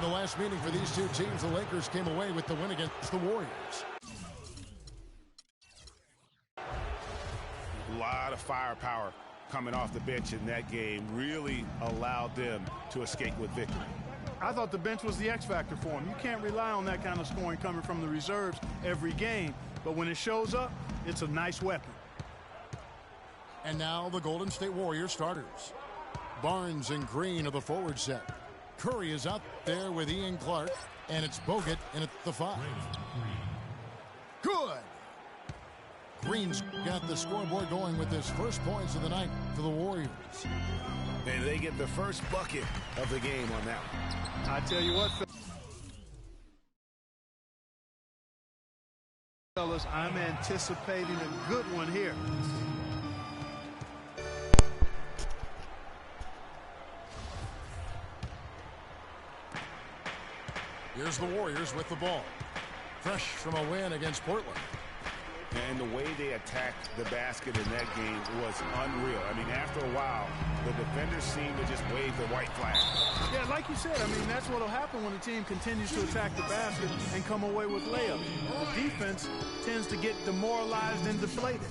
the last meeting for these two teams, the Lakers came away with the win against the Warriors. A lot of firepower coming off the bench in that game really allowed them to escape with victory. I thought the bench was the X factor for him. You can't rely on that kind of scoring coming from the reserves every game, but when it shows up, it's a nice weapon. And now the Golden State Warriors starters. Barnes and Green are the forward set. Curry is out there with Ian Clark, and it's Bogut in at the 5. Good. Green's got the scoreboard going with his first points of the night for the Warriors. And they get the first bucket of the game on that one. I tell you what, fellas, I'm anticipating a good one here. Here's the Warriors with the ball. Fresh from a win against Portland. And the way they attacked the basket in that game was unreal. I mean, after a while, the defenders seemed to just wave the white flag. Yeah, like you said, I mean, that's what will happen when a team continues to attack the basket and come away with layups. The defense tends to get demoralized and deflated.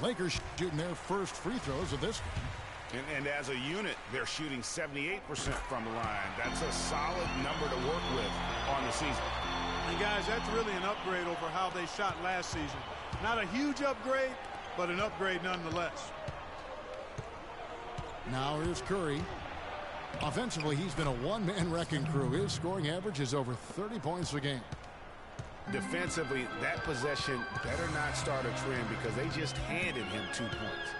Lakers shooting their first free throws of this game. And as a unit, they're shooting 78% from the line. That's a solid number to work with on the season. And guys, that's really an upgrade over how they shot last season. Not a huge upgrade, but an upgrade nonetheless. Now here's Curry. Offensively, he's been a one-man wrecking crew. His scoring average is over 30 points a game. Defensively, that possession better not start a trend because they just handed him 2 points.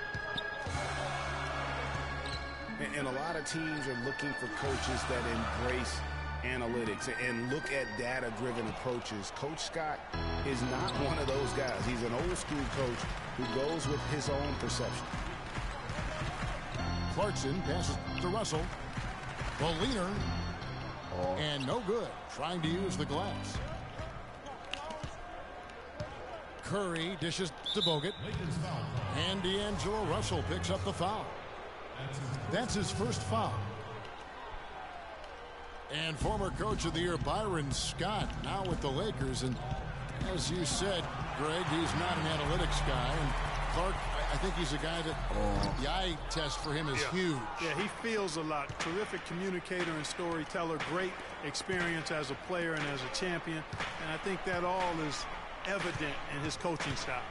And a lot of teams are looking for coaches that embrace analytics and look at data-driven approaches. Coach Scott is not one of those guys. He's an old-school coach who goes with his own perception. Clarkson passes to Russell. The leaner. And no good. Trying to use the glass. Curry dishes to Bogut. And D'Angelo Russell picks up the foul. That's his first foul. And former coach of the year Byron Scott now with the Lakers. And as you said, Greg, he's not an analytics guy. And Clark, I think he's a guy that the eye test for him is huge. Yeah, he feels a lot. Terrific communicator and storyteller. Great experience as a player and as a champion. And I think that all is evident in his coaching style.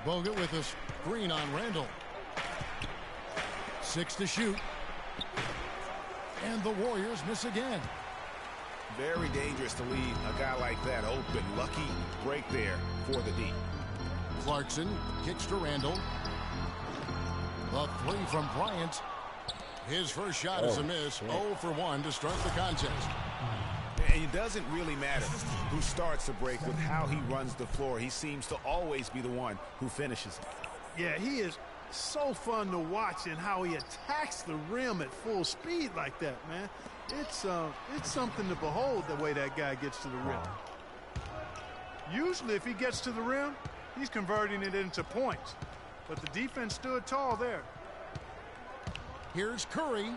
Bogut with a screen on Randall. 6 to shoot. And the Warriors miss again. Very dangerous to leave a guy like that open. Lucky break there for the D. Clarkson kicks to Randall. The 3 from Bryant. His first shot is a miss. 0 for 1 to start the contest. And it doesn't really matter who starts the break with how he runs the floor. He seems to always be the one who finishes it. Yeah, he is so fun to watch and how he attacks the rim at full speed like that, man. It's something to behold the way that guy gets to the rim. Usually if he gets to the rim, he's converting it into points. But the defense stood tall there. Here's Curry.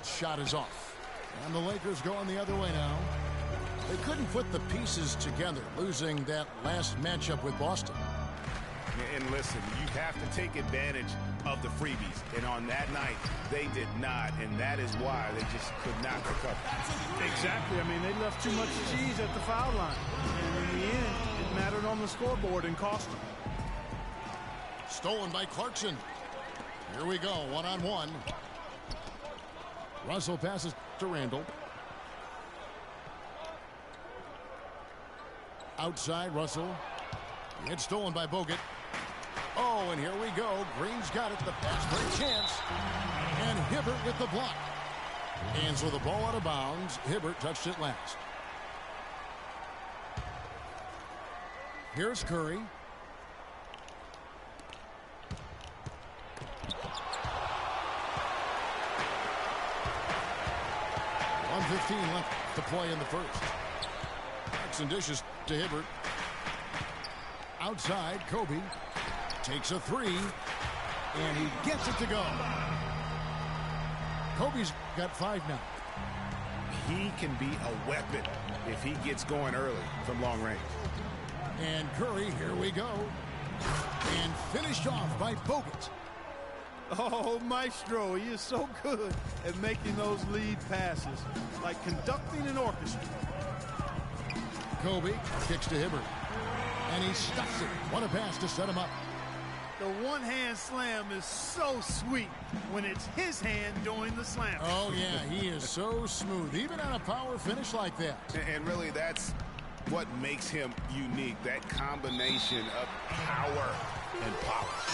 Shot is off. And the Lakers going the other way now. They couldn't put the pieces together, losing that last matchup with Boston. And listen, you have to take advantage of the freebies. And on that night, they did not. And that is why they just could not recover. Exactly. I mean, they left too much cheese at the foul line. And in the end, it mattered on the scoreboard and cost them. Stolen by Clarkson. Here we go, one-on-one. Russell passes to Randall. Outside, Russell. It's stolen by Bogut. Oh, and here we go. Green's got it. The pass for a chance. And Hibbert with the block. And so the ball out of bounds. Hibbert touched it last. Here's Curry. .1:15 left to play in the first. Clarkson dishes to Hibbert. Outside, Kobe takes a 3, and he gets it to go. Kobe's got 5 now. He can be a weapon if he gets going early from long range. And Curry, here we go. And finished off by Bogut. Oh, Maestro, he is so good at making those lead passes, like conducting an orchestra. Kobe kicks to Hibbert. And he stuffs it. What a pass to set him up. The one-hand slam is so sweet when it's his hand doing the slam. Oh, yeah, he is so smooth, even on a power finish like that. And really, that's what makes him unique, that combination of power and polish.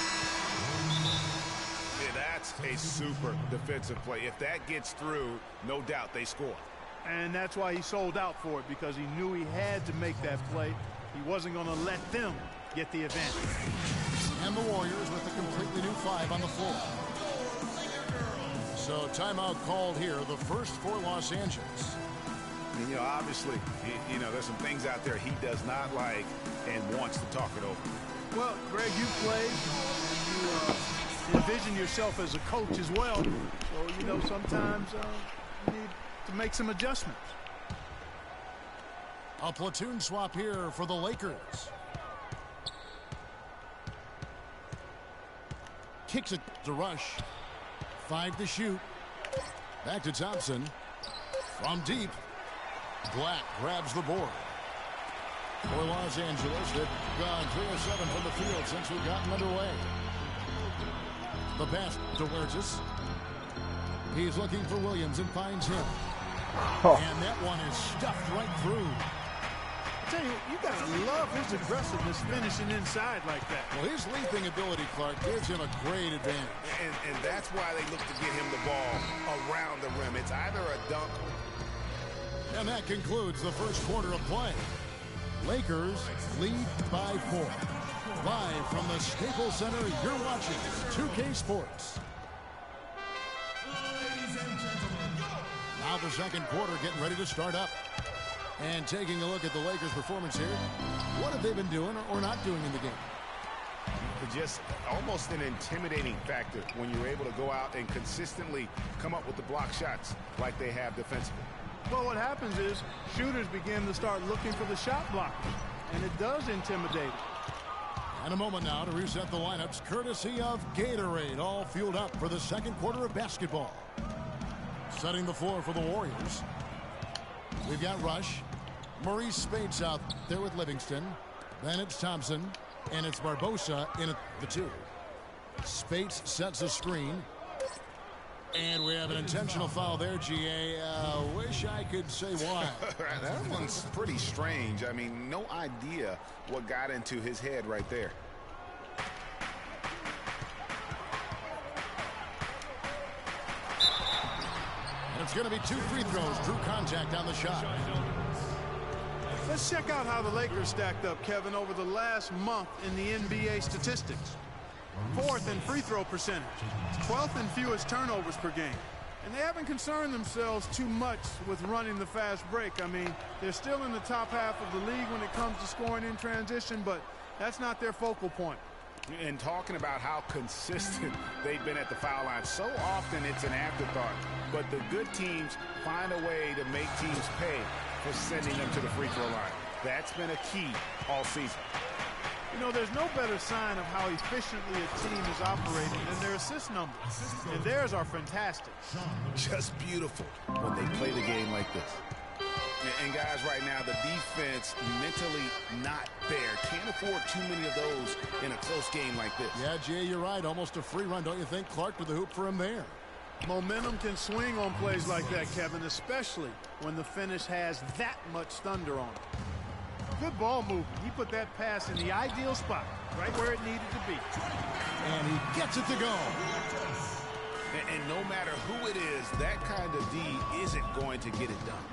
Yeah, that's a super defensive play. If that gets through, no doubt they score. And that's why he sold out for it, because he knew he had to make that play. He wasn't going to let them get the advantage. And the Warriors with a completely new 5 on the floor. So timeout called here, the first for Los Angeles. And, you know, obviously, you know, there's some things out there he does not like and wants to talk it over. Well, Greg, you played. You envision yourself as a coach as well. So, you know, sometimes you need to make some adjustments. A platoon swap here for the Lakers. Kicks it to Rush. 5 to shoot. Back to Thompson. From deep. Black grabs the board. For Los Angeles, they've gone 3 of 7 from the field since we've gotten underway. The pass to Wertz. He's looking for Williams and finds him. And that one is stuffed right through. I tell you, you got to love his aggressiveness finishing inside like that. Well, his leaping ability, Clark, gives him a great advantage. And that's why they look to get him the ball around the rim. It's either a dunk. And that concludes the first quarter of play. Lakers lead by 4. Live from the Staples Center, you're watching 2K Sports. Now the second quarter getting ready to start up. And taking a look at the Lakers' performance here, what have they been doing or not doing in the game? Just almost an intimidating factor when you're able to go out and consistently come up with the block shots like they have defensively. Well, what happens is shooters begin to start looking for the shot blockers, and it does intimidate them. And a moment now to reset the lineups, courtesy of Gatorade, all fueled up for the second quarter of basketball. Setting the floor for the Warriors. We've got Rush. Maurice Spates out there with Livingston. Then it's Thompson. And it's Barbosa in at the 2. Spates sets a screen. And we have an intentional foul there, GA. Wish I could say why. That one's pretty strange. I mean, no idea what got into his head right there. And it's going to be 2 free throws. Drew contact on the shot. Let's check out how the Lakers stacked up, Kevin, over the last month in the NBA statistics. 4th in free throw percentage, 12th in fewest turnovers per game. And they haven't concerned themselves too much with running the fast break. I mean, they're still in the top half of the league when it comes to scoring in transition, but that's not their focal point. And talking about how consistent they've been at the foul line, so often it's an afterthought. But the good teams find a way to make teams pay for sending them to the free throw line. That's been a key all season. You know, there's no better sign of how efficiently a team is operating than their assist numbers. And theirs are fantastic. Just beautiful when they play the game like this. And guys, right now, the defense mentally not there. Can't afford too many of those in a close game like this. Yeah, Jay, you're right. Almost a free run, don't you think? Clark to the hoop for him there. Momentum can swing on plays like that, Kevin, especially when the finish has that much thunder on it. Good ball movement. He put that pass in the ideal spot, right where it needed to be. And he gets it to go. And no matter who it is, that kind of D isn't going to get it done.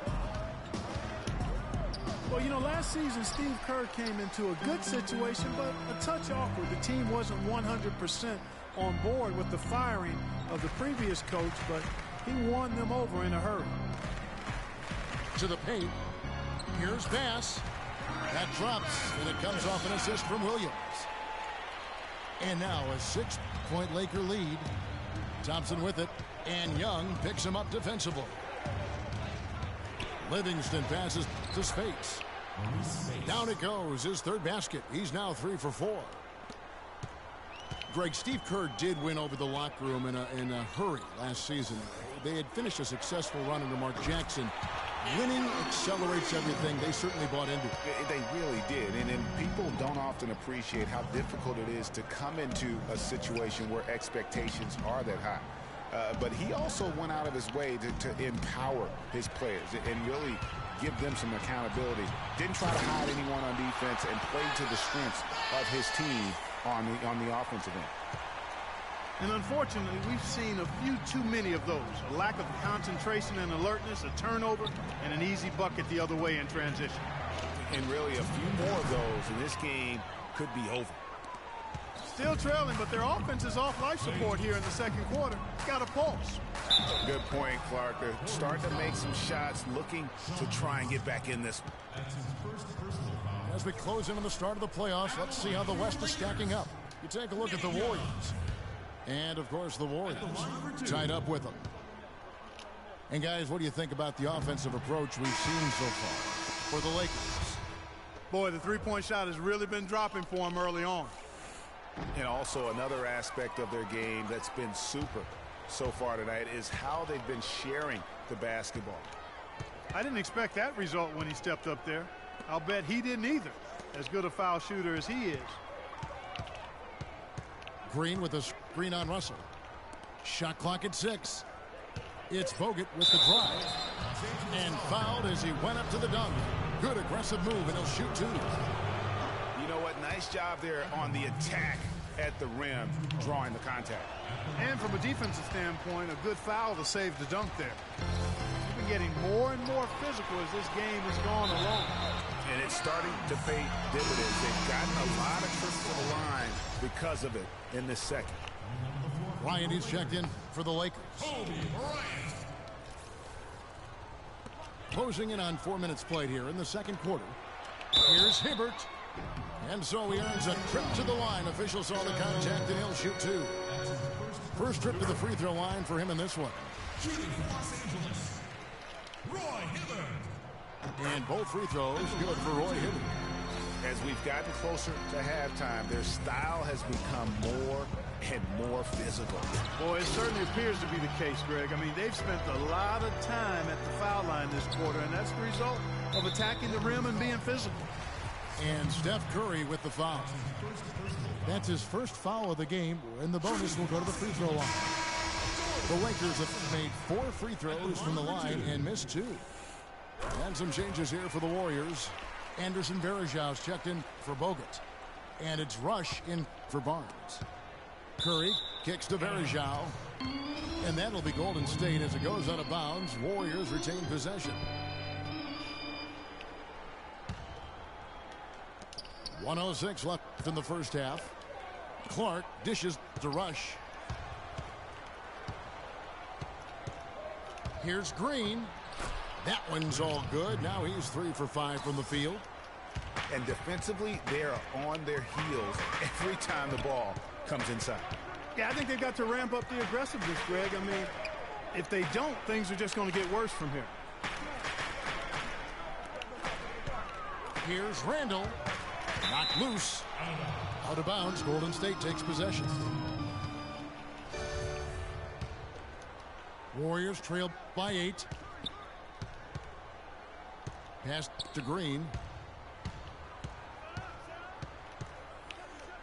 Well, you know, last season, Steve Kerr came into a good situation, but a touch awkward. The team wasn't 100% on board with the firing of the previous coach, but he won them over in a hurry. To the paint. Here's pass. That drops, and it comes off an assist from Williams. And now a 6-point Laker lead. Thompson with it, and Young picks him up defensively. Livingston passes to Spates. Down it goes, his third basket. He's now 3 for 4. Greg, Steve Kerr did win over the locker room in a hurry last season. They had finished a successful run under Mark Jackson. Winning accelerates everything. They certainly bought into it. They really did. And people don't often appreciate how difficult it is to come into a situation where expectations are that high. But he also went out of his way to empower his players and really give them some accountability. Didn't try to hide anyone on defense and played to the strengths of his team on the offensive end. And unfortunately, we've seen a few too many of those. A lack of concentration and alertness, a turnover, and an easy bucket the other way in transition. And really, a few more of those, and this game could be over. Still trailing, but their offense is off life support here in the second quarter. Got a pulse. Good point, Clark. They're starting to make some shots, looking to try and get back in this one. As we close in on the start of the playoffs, let's see how the West is stacking up. You take a look at the Warriors. And, of course, the Warriors tied up with them. And, guys, what do you think about the offensive approach we've seen so far for the Lakers? Boy, the three-point shot has really been dropping for them early on. And also another aspect of their game that's been super so far tonight is how they've been sharing the basketball. I didn't expect that result when he stepped up there. I'll bet he didn't either, as good a foul shooter as he is. Green with a screen on Russell. Shot clock at 6. It's Bogut with the drive. And fouled as he went up to the dunk. Good aggressive move, and he'll shoot 2. You know what? Nice job there on the attack at the rim, drawing the contact. And from a defensive standpoint, a good foul to save the dunk there. He's been getting more and more physical as this game has gone along. And it's starting to pay dividends. They've gotten a lot of trips to the line because of it in this second. Ryan is checked in for the Lakers. Closing in on 4 minutes played here in the second quarter. Here's Hibbert. And so he earns a trip to the line. Officials saw the contact, and he'll shoot 2. First trip to the free throw line for him in this one. And both free throws good for Roy Hibbert. As we've gotten closer to halftime, their style has become more and more physical. Boy, it certainly appears to be the case, Greg. I mean, they've spent a lot of time at the foul line this quarter, and that's the result of attacking the rim and being physical. And Steph Curry with the foul. That's his first foul of the game, and the bonus will go to the free throw line. The Lakers have made 4 free throws from the line and missed 2. And some changes here for the Warriors. Anderson Varejau's checked in for Bogut. And it's Rush in for Barnes. Curry kicks to Varejau. And that'll be Golden State as it goes out of bounds. Warriors retain possession. 1:06 left in the first half. Clark dishes to Rush. Here's Green. That one's all good. Now he's 3 for 5 from the field. And defensively, they are on their heels every time the ball comes inside. Yeah, I think they've got to ramp up the aggressiveness, Greg. I mean, if they don't, things are just going to get worse from here. Here's Randall. Knocked loose. Out of bounds. Golden State takes possession. Warriors trail by 8. Pass to Green.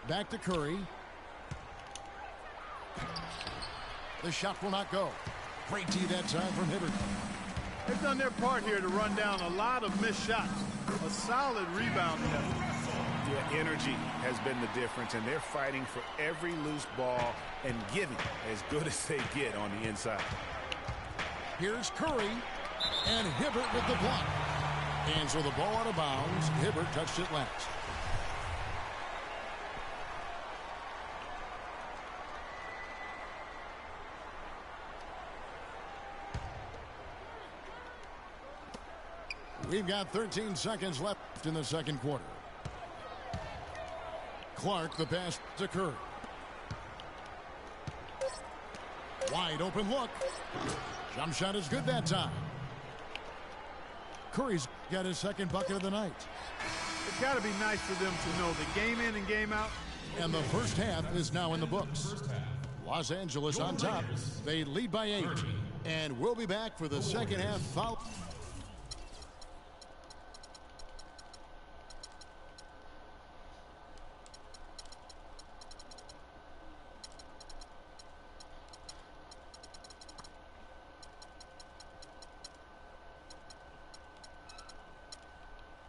Back to Curry. The shot will not go. Great D that time from Hibbert. They've done their part here to run down a lot of missed shots. A solid rebound effort. Yeah, energy has been the difference, and they're fighting for every loose ball and giving as good as they get on the inside. Here's Curry, and Hibbert with the block. And so the ball out of bounds. Hibbert touched it last. We've got 13 seconds left in the second quarter. Clark, the pass to Curry. Wide open look. Jump shot is good that time. Curry's got his second bucket of the night. It's got to be nice for them to know that game in and game out. And the first half is now in the books. Los Angeles on top. They lead by 8. And we'll be back for the second half foul.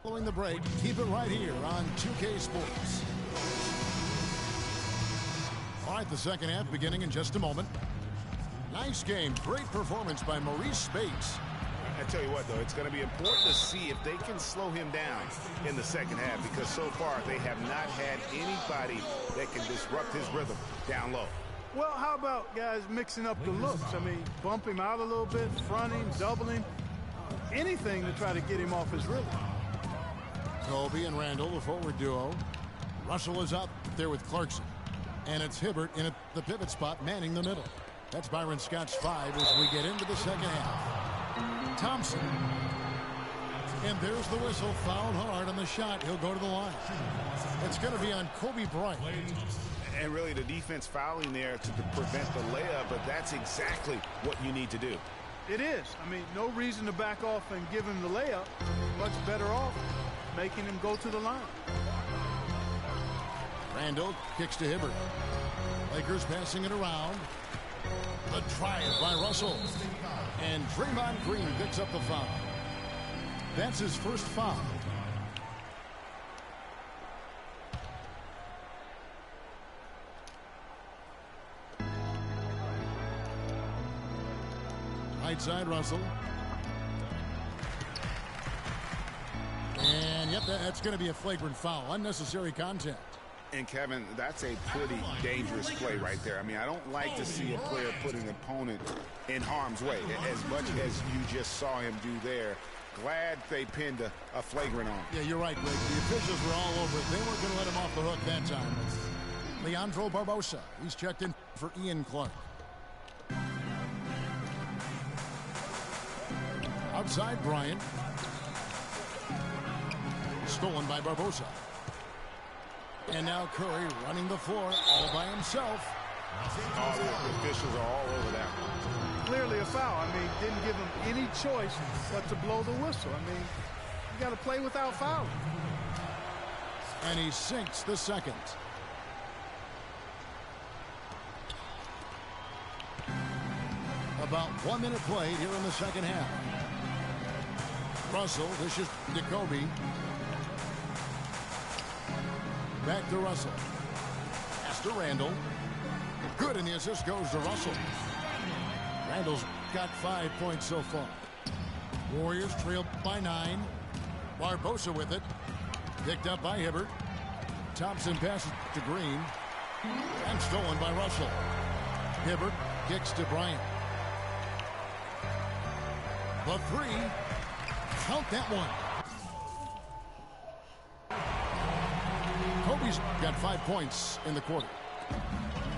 Following the break, keep it right here on 2K Sports. All right, the second half beginning in just a moment. Nice game. Great performance by Maurice Spates. I tell you what, though, it's going to be important to see if they can slow him down in the second half, because so far they have not had anybody that can disrupt his rhythm down low. Well, how about guys mixing up the looks? I mean, bump him out a little bit, front him, double him, anything to try to get him off his rhythm. Kobe and Randall, the forward duo. Russell is up there with Clarkson. And it's Hibbert in the pivot spot, manning the middle. That's Byron Scott's 5 as we get into the second half. Thompson. And there's the whistle. Fouled hard on the shot. He'll go to the line. It's going to be on Kobe Bryant. And really the defense fouling there to prevent the layup, but that's exactly what you need to do. It is. I mean, no reason to back off and give him the layup. Much better off making him go to the line. Randall kicks to Hibbert. Lakers passing it around. The drive by Russell. And Draymond Green picks up the foul. That's his first foul. Right side, Russell. And yep, that's going to be a flagrant foul. Unnecessary contact. And Kevin, that's a pretty dangerous play right there. I mean, I don't like to see a player put an opponent in harm's way as much as you just saw him do there. Glad they pinned a flagrant on him. Yeah, you're right, Greg. The officials were all over it. They weren't going to let him off the hook that time. Leandro Barbosa. He's checked in for Ian Clark. Outside, Bryant. Stolen by Barbosa. And now Curry running the floor all by himself. Oh, the officials are all over that one. Clearly a foul. I mean, didn't give him any choice but to blow the whistle. I mean, you got to play without fouling. And he sinks the second. About 1 minute played here in the second half. Russell, this is Kobe. Back to Russell. Pass to Randall. Good, and the assist goes to Russell. Randall's got 5 points so far. Warriors trail by 9. Barbosa with it. Picked up by Hibbert. Thompson passes to Green. And stolen by Russell. Hibbert kicks to Bryant. The 3. Count that one. Kobe's got 5 points in the quarter.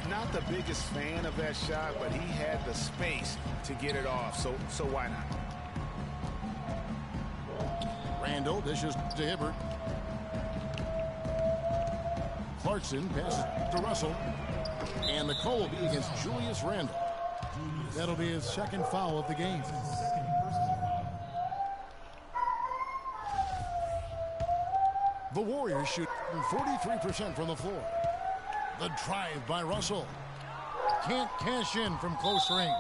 Not the biggest fan of that shot, but he had the space to get it off, so why not? Randall dishes to Hibbert. Clarkson passes to Russell. And the call will be against Julius Randall. That'll be his second foul of the game. The Warriors shoot 43% from the floor. The drive by Russell. Can't cash in from close range.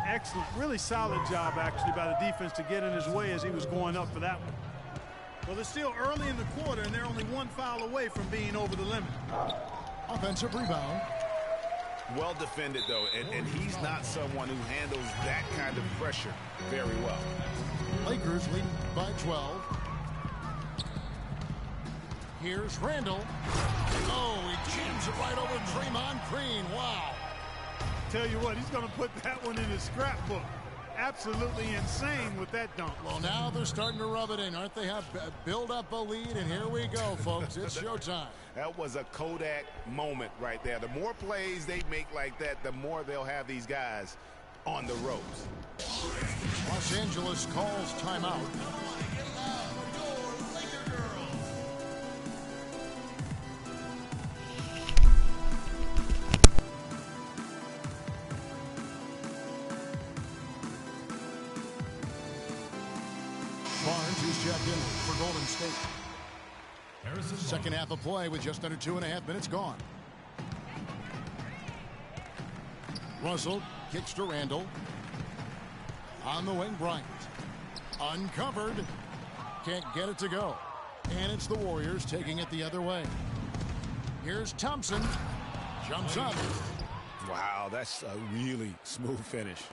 Excellent. Really solid job, actually, by the defense to get in his way as he was going up for that one. Well, they're still early in the quarter, and they're only 1 foul away from being over the limit. Offensive rebound. Well defended, though, and he's not someone who handles that kind of pressure very well. Lakers lead by 12. Here's Randall. Oh, he jams it right over Draymond Green. Wow. Tell you what, he's going to put that one in his scrapbook. absolutely insane with that dunk. Well, now they're starting to rub it in, aren't they? Have build up a lead, and here we go, folks. It's showtime. That was a Kodak moment right there. The more plays they make like that, the more they'll have these guys on the ropes. Los Angeles calls timeout. Barnes is checked in for Golden State. Second half of play with just under 2.5 minutes gone. Russell kicks to Randall. On the wing, Bryant. Uncovered. Can't get it to go. And it's the Warriors taking it the other way. Here's Thompson. Jumps up. Wow, that's a really smooth finish.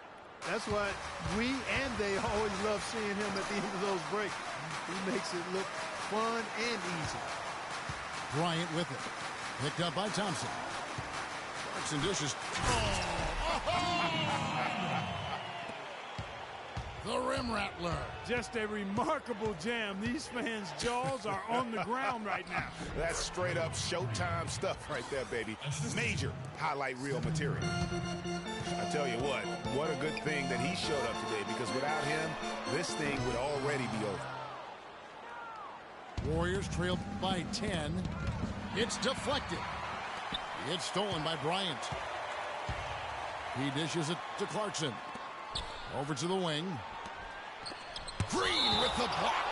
That's why we and they always love seeing him at the end of those breaks. He makes it look fun and easy. Bryant with it. Picked up by Thompson. Clarkson dishes. The rim rattler. Just a remarkable jam. These fans' jaws are on the ground right now. That's straight up Showtime stuff right there, baby. Major highlight reel material. I tell you what a good thing that he showed up today, because without him, this thing would already be over. Warriors trailed by 10. It's deflected. It's stolen by Bryant. He dishes it to Clarkson. Over to the wing. Green with the block.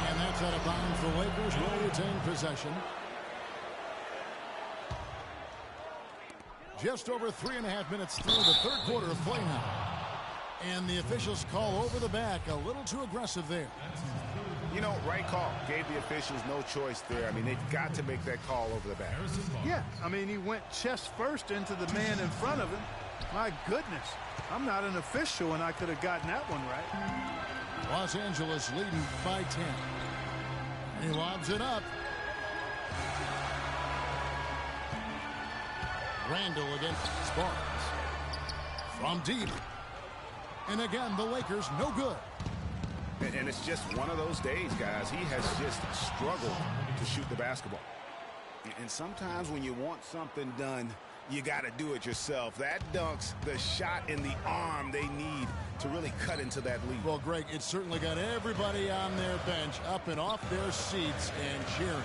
And that's out of bounds. The Lakers will retain possession. Just over 3.5 minutes through the third quarter of play now. And the officials call over the back. A little too aggressive there. You know, right call. Gave the officials no choice there. I mean, they've got to make that call over the back. Yeah, I mean, he went chest first into the man in front of him. My goodness. I'm not an official, and I could have gotten that one right. Los Angeles leading by 10. He lobs it up. Randall against Barnes. From deep. And again, the Lakers no good. And it's just one of those days, guys. He has just struggled to shoot the basketball. And sometimes when you want something done, you got to do it yourself. That dunks the shot in the arm they need to really cut into that lead. Well, Greg, it certainly got everybody on their bench up and off their seats and cheering.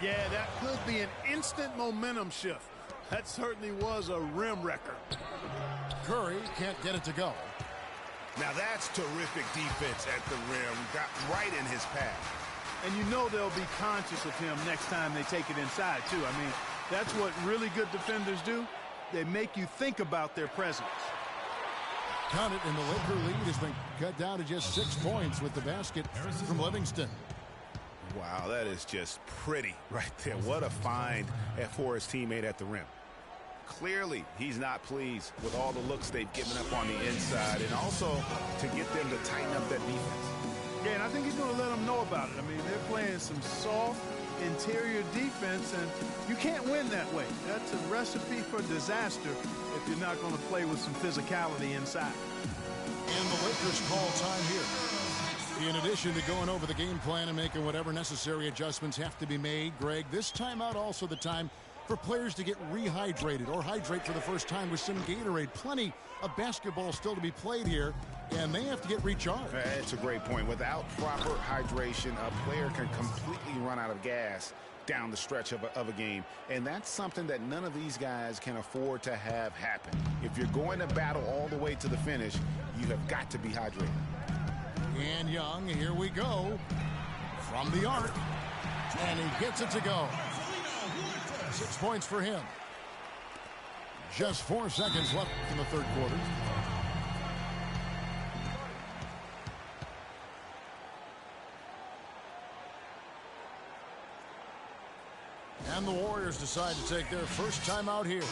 Yeah, that could be an instant momentum shift. That certainly was a rim wrecker. Curry can't get it to go. Now that's terrific defense at the rim. Got right in his path. And you know they'll be conscious of him next time they take it inside, too. I mean, that's what really good defenders do. They make you think about their presence. Count it, and the Laker lead has been cut down to just 6 points with the basket from Livingston. Wow, that is just pretty right there. What a find for his teammate at the rim. Clearly, he's not pleased with all the looks they've given up on the inside, and also to get them to tighten up that defense. Yeah, and I think he's going to let them know about it. I mean, they're playing some soft interior defense, and you can't win that way. That's a recipe for disaster if you're not going to play with some physicality inside. And the Lakers call time here. In addition to going over the game plan and making whatever necessary adjustments have to be made, Greg, this timeout also the time for players to get rehydrated or hydrate for the first time with some Gatorade. Plenty of basketball still to be played here, and they have to get recharged. That's a great point. Without proper hydration, a player can completely run out of gas down the stretch of a game, and that's something that none of these guys can afford to have happen. If you're going to battle all the way to the finish, you have got to be hydrated. And Young, here we go, from the arc, and he gets it to go. 6 points for him. Just 4 seconds left in the third quarter. And the Warriors decide to take their first time out here.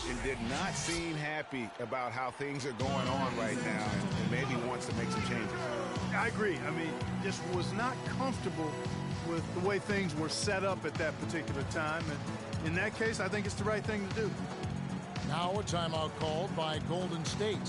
And not seem happy about how things are going on right now and maybe wants to make some changes. I agree. I mean, just was not comfortable with the way things were set up at that particular time. And in that case, I think it's the right thing to do. Now a timeout called by Golden State.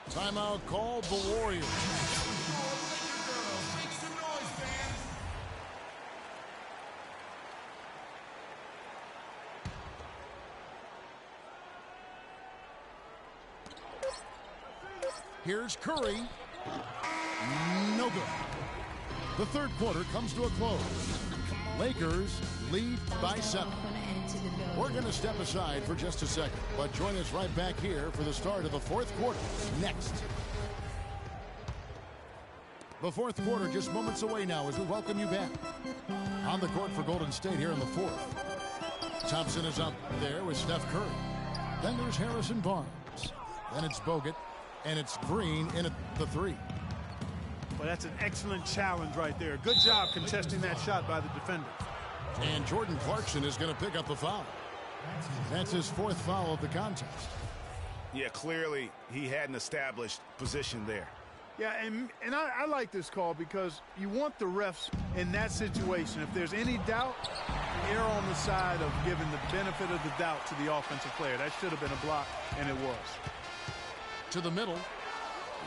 Timeout called the Warriors. Here's Curry. No good. The third quarter comes to a close. Lakers lead by 7. We're going to step aside for just a second, but join us right back here for the start of the fourth quarter next. The fourth quarter just moments away now as we welcome you back. On the court for Golden State here in the fourth. Thompson is up there with Steph Curry. Then there's Harrison Barnes. Then it's Bogut, and it's Green in at the 3. Well, that's an excellent challenge right there. Good job contesting that shot by the defender. And Jordan Clarkson is going to pick up the foul. That's his 4th foul of the contest. Yeah, clearly he had an established position there. Yeah, and I like this call because you want the refs in that situation. If there's any doubt, err on the side of giving the benefit of the doubt to the offensive player. That should have been a block, and it was. To the middle.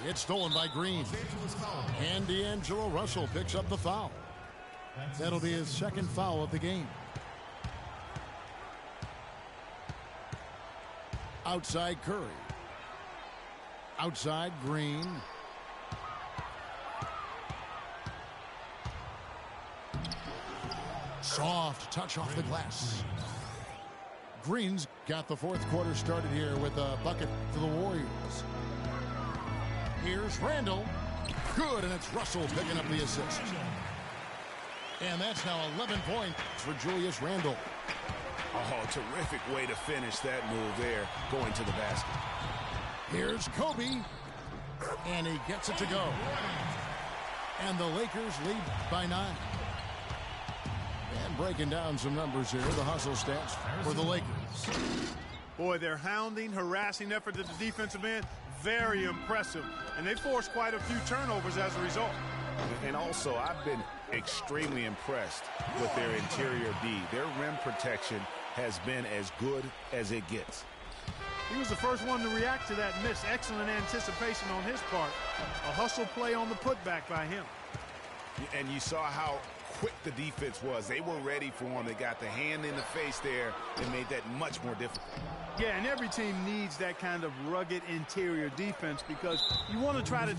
It's stolen by Green. And D'Angelo Russell picks up the foul. That'll be his 2nd foul of the game. Outside Curry. Outside Green. Soft touch off the glass. Green's got the fourth quarter started here with a bucket for the Warriors. Here's Randall. Good, and it's Russell picking up the assist. And that's now 11 points for Julius Randle. Oh, terrific way to finish that move there, going to the basket. Here's Kobe. And he gets it to go. And the Lakers lead by 9. And breaking down some numbers here, the hustle stats for the Lakers. Boy, their hounding, harassing effort at the defensive end, very impressive. And they forced quite a few turnovers as a result. And also, I've been extremely impressed with their interior D. Their rim protection has been as good as it gets. He was the first one to react to that miss. Excellent anticipation on his part. A hustle play on the putback by him. And you saw how quick the defense was. They were ready for him. They got the hand in the face there and made that much more difficult. Yeah, and every team needs that kind of rugged interior defense because you want to try to...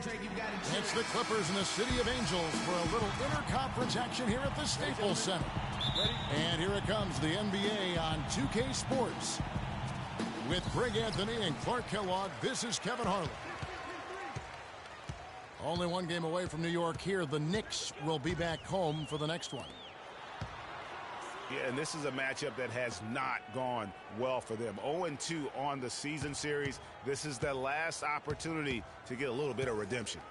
It's the Clippers and the City of Angels for a little interconference action here at the Staples Center. And here it comes, the NBA on 2K Sports. With Greg Anthony and Clark Kellogg, this is Kevin Harlan. Only one game away from New York here. The Knicks will be back home for the next one. Yeah, and this is a matchup that has not gone well for them. 0-2 on the season series. This is the last opportunity to get a little bit of redemption.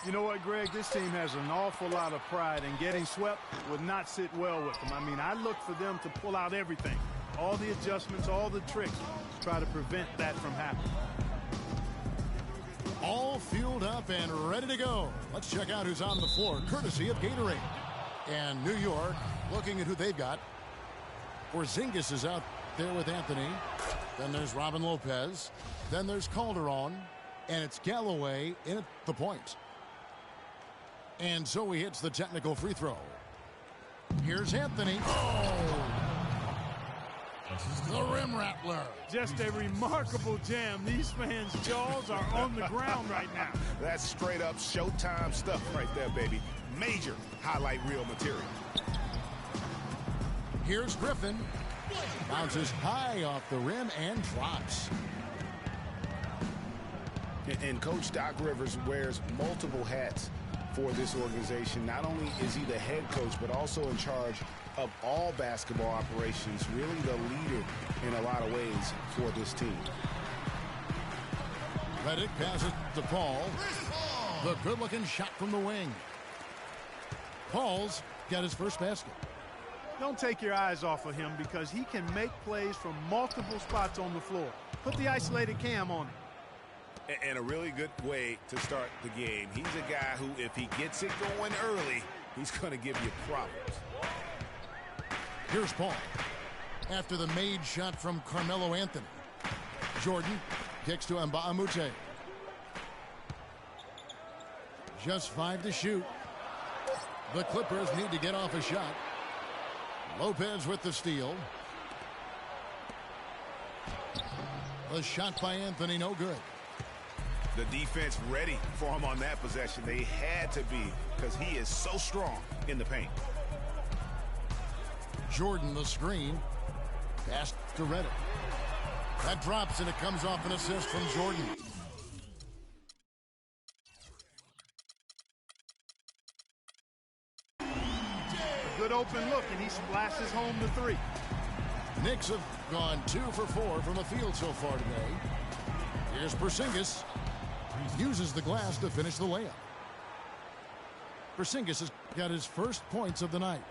You know what, Greg? This team has an awful lot of pride, and getting swept would not sit well with them. I mean, I look for them to pull out everything, all the adjustments, all the tricks, to try to prevent that from happening. All fueled up and ready to go. Let's check out who's on the floor, courtesy of Gatorade. And New York, looking at who they've got. Porzingis is out there with Anthony. Then there's Robin Lopez. Then there's Calderon. And it's Galloway in at the point. And so he hits the technical free throw. Here's Anthony. Oh! The rim rattler. Just a remarkable jam. These fans' jaws are on the ground right now. That's straight up Showtime stuff right there, baby. Major highlight reel material. Here's Griffin. Bounces high off the rim and drops. And Coach Doc Rivers wears multiple hats for this organization. Not only is he the head coach, but also in charge of all basketball operations, really the leader in a lot of ways for this team. Redick passes to Paul. The good-looking shot from the wing. Paul's got his first basket. Don't take your eyes off of him because he can make plays from multiple spots on the floor. Put the isolated cam on him. And a really good way to start the game. He's a guy who, if he gets it going early, he's going to give you problems. Here's Paul. After the made shot from Carmelo Anthony. Jordan kicks to Mbamute. Just 5 to shoot. The Clippers need to get off a shot. Lopez with the steal. The shot by Anthony, no good. The defense ready for him on that possession. They had to be because he is so strong in the paint. Jordan the screen. Pass to Redick. That drops and it comes off an assist from Jordan. A good open look and he splashes home the three. Knicks have gone 2 for 4 from the field so far today. Here's Porzingis. Uses the glass to finish the layup. Porzingis has got his first points of the night.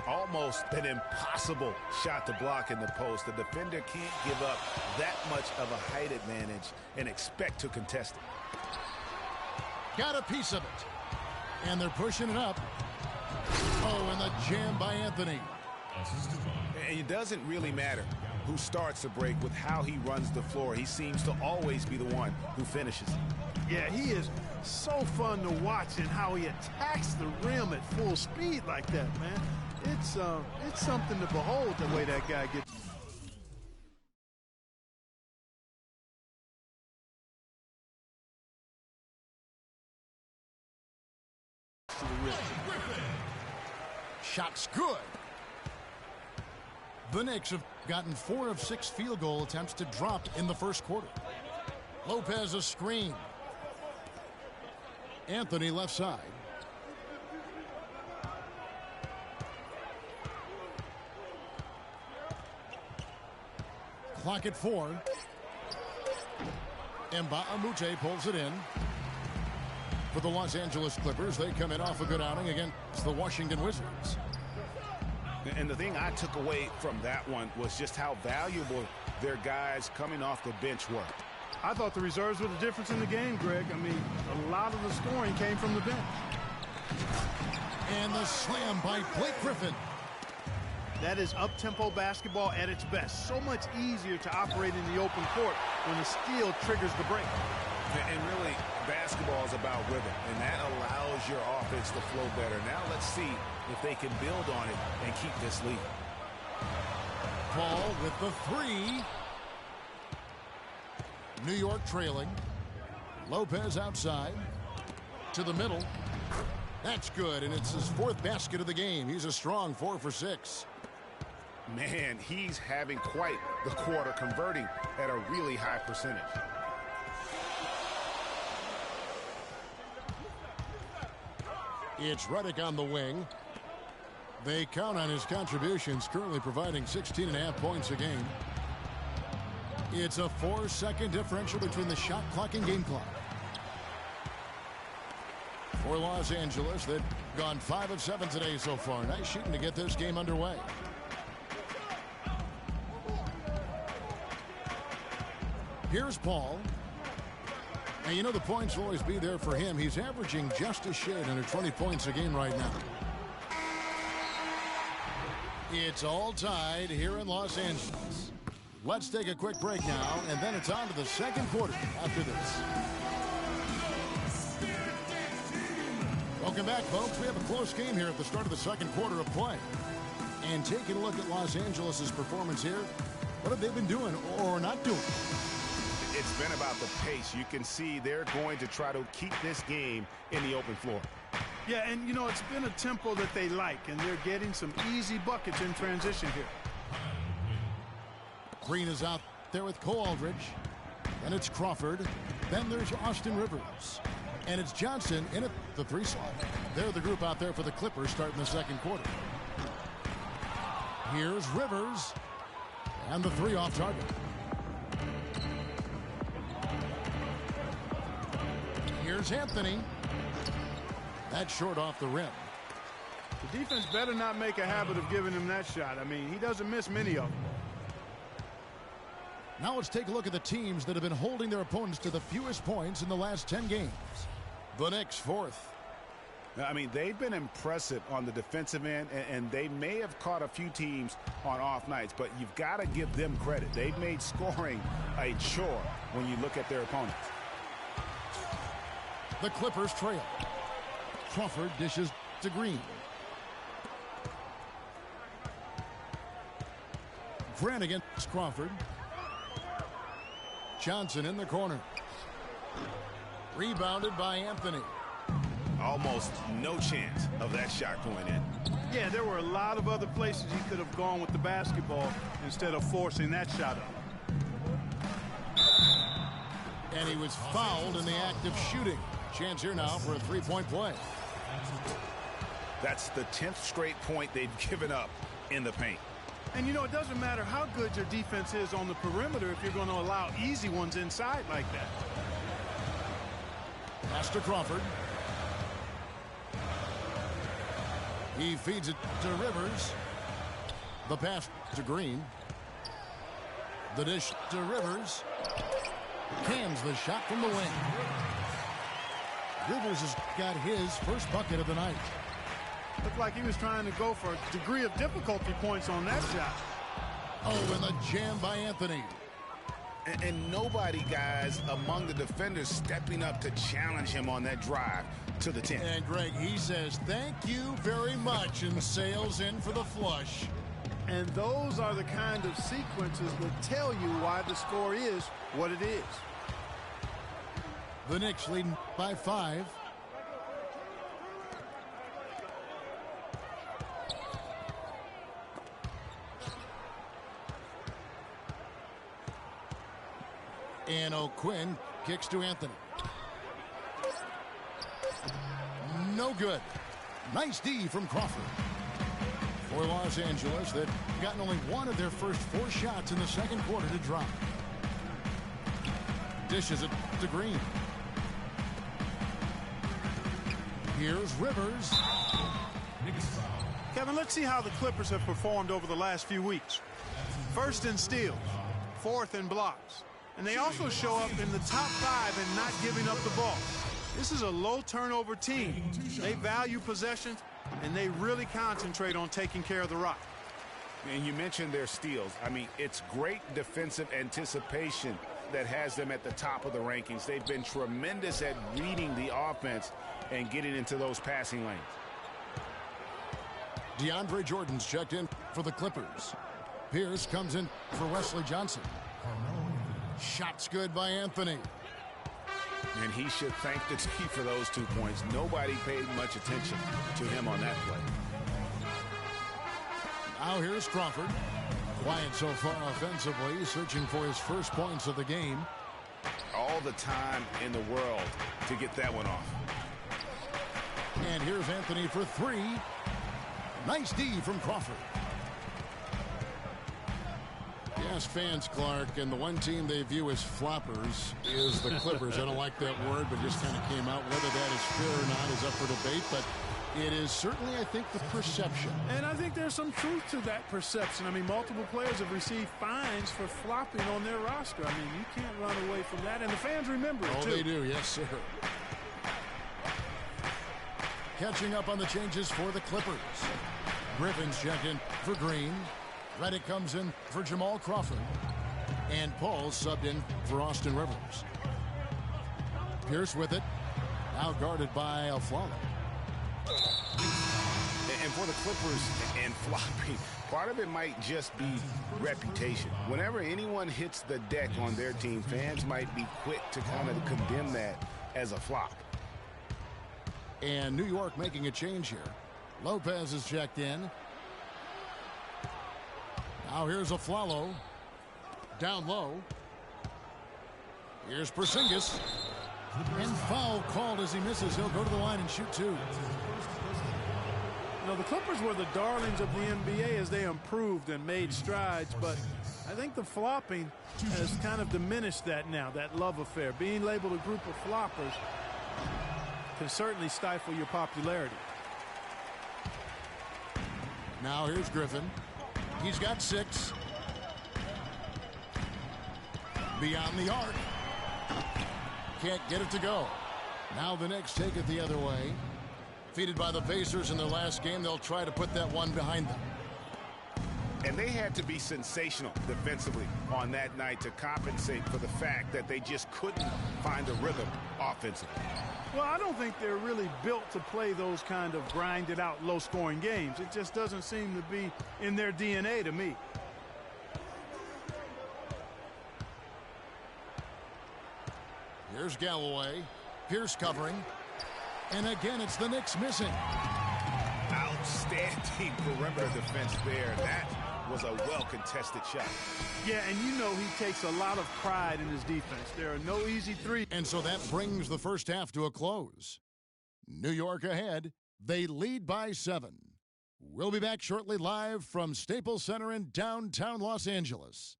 Almost an impossible shot to block in the post. The defender can't give up that much of a height advantage and expect to contest it. Got a piece of it. And they're pushing it up. Oh, and the jam by Anthony. And it doesn't really matter who starts the break with how he runs the floor. He seems to always be the one who finishes it. Yeah, he is so fun to watch and how he attacks the rim at full speed like that, man. It's something to behold the way that guy gets. To the rim. Shot's good. The Knicks have gotten 4 of 6 field goal attempts to drop in the first quarter. Lopez a screen. Anthony left side. Clock at 4. Mbamute pulls it in. For the Los Angeles Clippers, they come in off a good outing against the Washington Wizards. And the thing I took away from that one was just how valuable their guys coming off the bench were. I thought the reserves were the difference in the game, Greg. I mean, a lot of the scoring came from the bench. And the slam by Blake Griffin. That is up-tempo basketball at its best. So much easier to operate in the open court when the steal triggers the break. And really, basketball is about rhythm, and that allows your offense to flow better. Now let's see if they can build on it and keep this lead. Paul with the 3. New York trailing. Lopez outside. to the middle. That's good, and it's his 4th basket of the game. He's a strong 4 for 6. Man, he's having quite the quarter, converting at a really high percentage. It's Reddick on the wing. They count on his contributions, currently providing 16.5 points a game. It's a 4-second differential between the shot clock and game clock. For Los Angeles, they've gone 5 of 7 today so far. Nice shooting to get this game underway. Here's Paul. And you know the points will always be there for him. He's averaging just a shade under 20 points a game right now. It's all tied here in Los Angeles. Let's take a quick break now, and then it's on to the second quarter after this. Welcome back, folks. We have a close game here at the start of the second quarter of play. And taking a look at Los Angeles' performance here, what have they been doing or not doing? It's been about the pace. You can see they're going to try to keep this game in the open floor. Yeah, and, you know, it's been a tempo that they like, and they're getting some easy buckets in transition here. Green is out there with Cole Aldridge. Then it's Crawford. Then there's Austin Rivers. And it's Johnson in at the 3 slot. They're the group out there for the Clippers starting the second quarter. Here's Rivers. And the 3 off target. Here's Anthony. That's short off the rim. The defense better not make a habit of giving him that shot. I mean, he doesn't miss many of them. Now let's take a look at the teams that have been holding their opponents to the fewest points in the last 10 games. The Knicks 4th. I mean, they've been impressive on the defensive end, and they may have caught a few teams on off nights, but you've got to give them credit. They've made scoring a chore when you look at their opponents. The Clippers trail. Crawford dishes to Green. Grant against Crawford. Johnson in the corner. Rebounded by Anthony. Almost no chance of that shot going in. Yeah, there were a lot of other places he could have gone with the basketball instead of forcing that shot up. And he was fouled in the act of shooting. Chance here now for a 3-point play. That's the 10th straight point they've given up in the paint. And, you know, it doesn't matter how good your defense is on the perimeter if you're going to allow easy ones inside like that. Pass to Crawford. He feeds it to Rivers. The pass to Green. The dish to Rivers. Cams the shot from the wing. Rivers has got his first bucket of the night. Looked like he was trying to go for a degree of difficulty points on that shot. Oh, and the jam by Anthony. And nobody, guys, among the defenders stepping up to challenge him on that drive to the 10. And, Greg, he says, thank you very much, and sails in for the flush. And those are the kind of sequences that tell you why the score is what it is. The Knicks leading by 5. And O'Quinn kicks to Anthony. No good. Nice D from Crawford. For Los Angeles, they've gotten only one of their first 4 shots in the second quarter to drop. Dishes it to Green. Here's Rivers. Kevin, let's see how the Clippers have performed over the last few weeks. First in steals, 4th in blocks. And they also show up in the top 5 in not giving up the ball. This is a low turnover team. They value possession, and they really concentrate on taking care of the rock. And you mentioned their steals. I mean, it's great defensive anticipation that has them at the top of the rankings. They've been tremendous at reading the offense and getting into those passing lanes. DeAndre Jordan's checked in for the Clippers. Pierce comes in for Wesley Johnson. Shots good by Anthony. And he should thank the team for those 2 points. Nobody paid much attention to him on that play. Now here's Crawford. Quiet so far offensively, searching for his first points of the game. All the time in the world to get that one off. And here's Anthony for three. Nice D from Crawford. Yes, fans, Clark, and the one team they view as floppers is the Clippers. I don't like that word, but just kind of came out. Whether that is fair or not is up for debate, but it is certainly, I think, the perception. And I think there's some truth to that perception. I mean, multiple players have received fines for flopping on their roster. I mean, you can't run away from that, and the fans remember it, too. Oh, they do, yes, sir. Catching up on the changes for the Clippers. Griffin's checked in for Green. Redick comes in for Jamal Crawford. And Paul subbed in for Austin Rivers. Pierce with it. Now guarded by Aflalo. And for the Clippers and flopping, part of it might just be reputation. Whenever anyone hits the deck on their team, fans might be quick to kind of condemn that as a flop. And New York making a change here. Lopez is checked in. Now here's Aflalo. Down low. Here's Porzingis. And foul called as he misses. He'll go to the line and shoot two. You know, the Clippers were the darlings of the NBA as they improved and made strides, but I think the flopping has kind of diminished that now, that love affair. Being labeled a group of floppers can certainly stifle your popularity. Now here's Griffin. He's got 6. Beyond the arc. Can't get it to go. Now the Knicks take it the other way. Defeated by the Pacers in their last game, they'll try to put that one behind them. And they had to be sensational defensively on that night to compensate for the fact that they just couldn't find a rhythm offensively. Well, I don't think they're really built to play those kind of grinded out low-scoring games. It just doesn't seem to be in their DNA to me. Here's Galloway. Pierce covering. And again, it's the Knicks missing. Outstanding perimeter defense there. That was a well-contested shot. Yeah, and you know he takes a lot of pride in his defense. There are no easy threes. And so that brings the first half to a close. New York ahead. They lead by 7. We'll be back shortly live from Staples Center in downtown Los Angeles.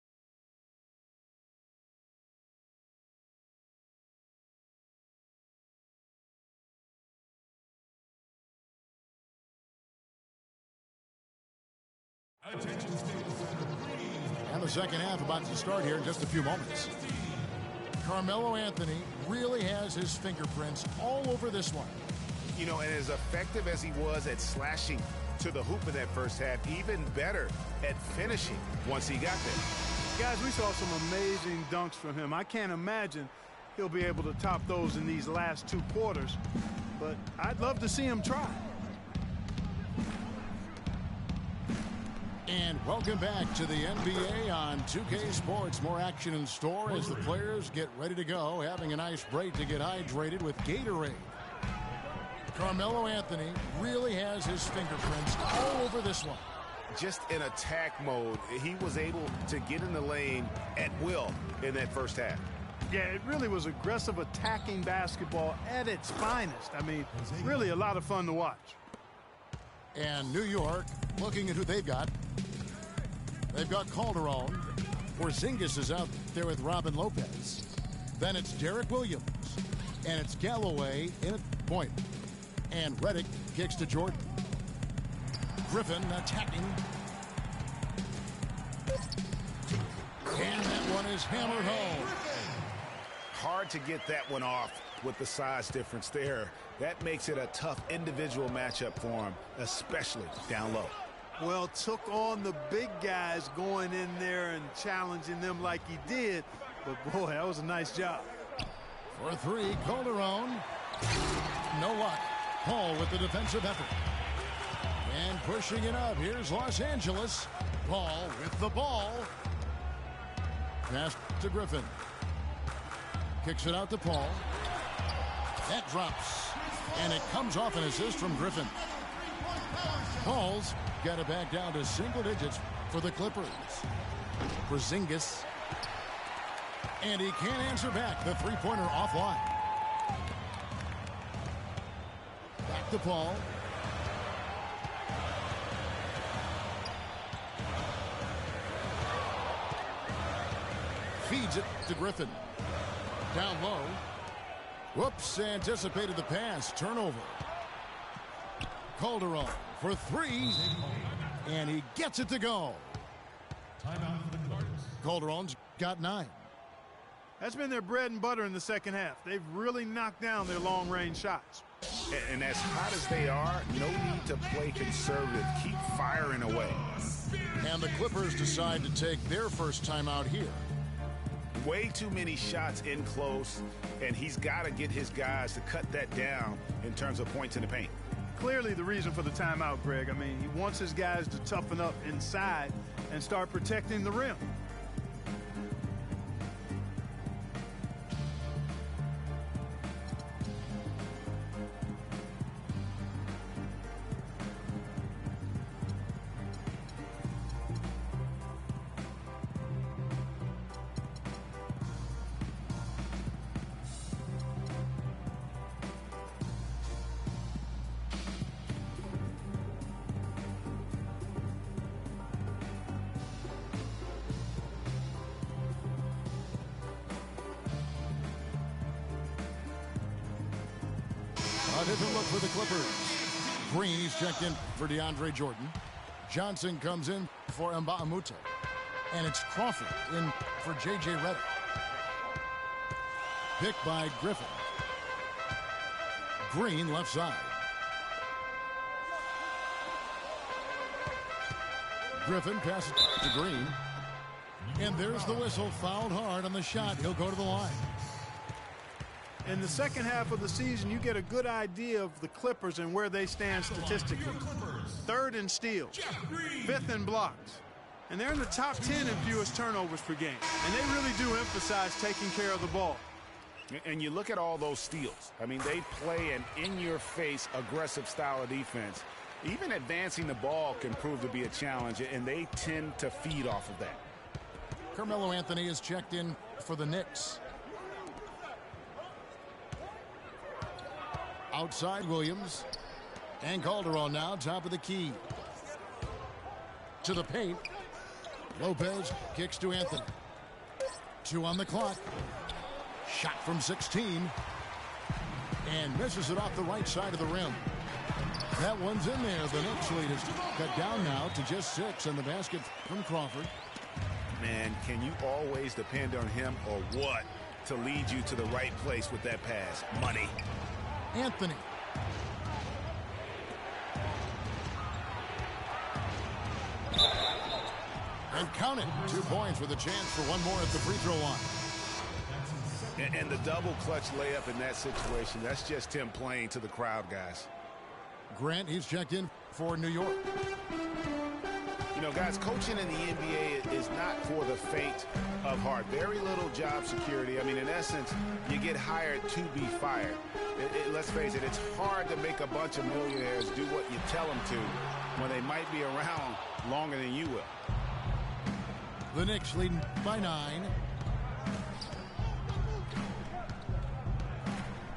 And the second half about to start here in just a few moments. Carmelo Anthony really has his fingerprints all over this one. You know, and as effective as he was at slashing to the hoop in that first half, even better at finishing once he got there. Guys, we saw some amazing dunks from him. I can't imagine he'll be able to top those in these last 2 quarters, but I'd love to see him try. And welcome back to the NBA on 2K Sports. More action in store as the players get ready to go, having a nice break to get hydrated with Gatorade. Carmelo Anthony really has his fingerprints all over this one. Just in attack mode, he was able to get in the lane at will in that first half. Yeah, it really was aggressive attacking basketball at its finest. I mean, really a lot of fun to watch. And New York, looking at who they've got. They've got Calderon. Porzingis is out there with Robin Lopez. Then it's Derek Williams. And it's Galloway in at point. And Redick kicks to Jordan. Griffin attacking. And that one is hammered home. Hard to get that one off with the size difference there. That makes it a tough individual matchup for him, especially down low. Well, took on the big guys going in there and challenging them like he did. But, boy, that was a nice job. For 3, Calderon. No luck. Paul with the defensive effort. And pushing it up. Here's Los Angeles. Paul with the ball. Pass to Griffin. Kicks it out to Paul. That drops. And it comes off an assist from Griffin. Paul's got it back down to single digits for the Clippers. Porzingis. And he can't answer back. The three-pointer offline. Back to Paul. Feeds it to Griffin. Down low. Whoops, anticipated the pass. Turnover. Calderon for three. And he gets it to go. Calderon's got 9. That's been their bread and butter in the second half. They've really knocked down their long-range shots. And as hot as they are, no need to play conservative. Keep firing away. And the Clippers decide to take their first timeout here. Way too many shots in close, and he's got to get his guys to cut that down in terms of points in the paint. Clearly the reason for the timeout, Greg. I mean, he wants his guys to toughen up inside and start protecting the rim. A different look for the Clippers. Green, he's checked in for DeAndre Jordan. Johnson comes in for Mbamute. And it's Crawford in for J.J. Redick. Picked by Griffin. Green left side. Griffin passes to Green. And there's the whistle. Fouled hard on the shot. He'll go to the line. In the second half of the season, you get a good idea of the Clippers and where they stand statistically. 3rd in steals, 5th in blocks, and they're in the top 10 in fewest turnovers per game. And they really do emphasize taking care of the ball. And you look at all those steals. I mean, they play an in-your-face aggressive style of defense. Even advancing the ball can prove to be a challenge, and they tend to feed off of that. Carmelo Anthony is checked in for the Knicks. Outside Williams. And Calderon now, top of the key. To the paint. Lopez kicks to Anthony. 2 on the clock. Shot from 16. And misses it off the right side of the rim. That one's in there. The Knicks lead is cut down now to just 6. And the basket from Crawford. Man, can you always depend on him or what to lead you to the right place with that pass? Money. Anthony. And count it. 2 points with a chance for one more at the free throw line. And the double clutch layup in that situation, that's just him playing to the crowd, guys. Grant, he's checked in for New York. You know, guys, coaching in the NBA is not for the faint of heart. Very little job security. I mean, in essence, you get hired to be fired. Let's face it, it's hard to make a bunch of millionaires do what you tell them to when they might be around longer than you will. The Knicks leading by 9.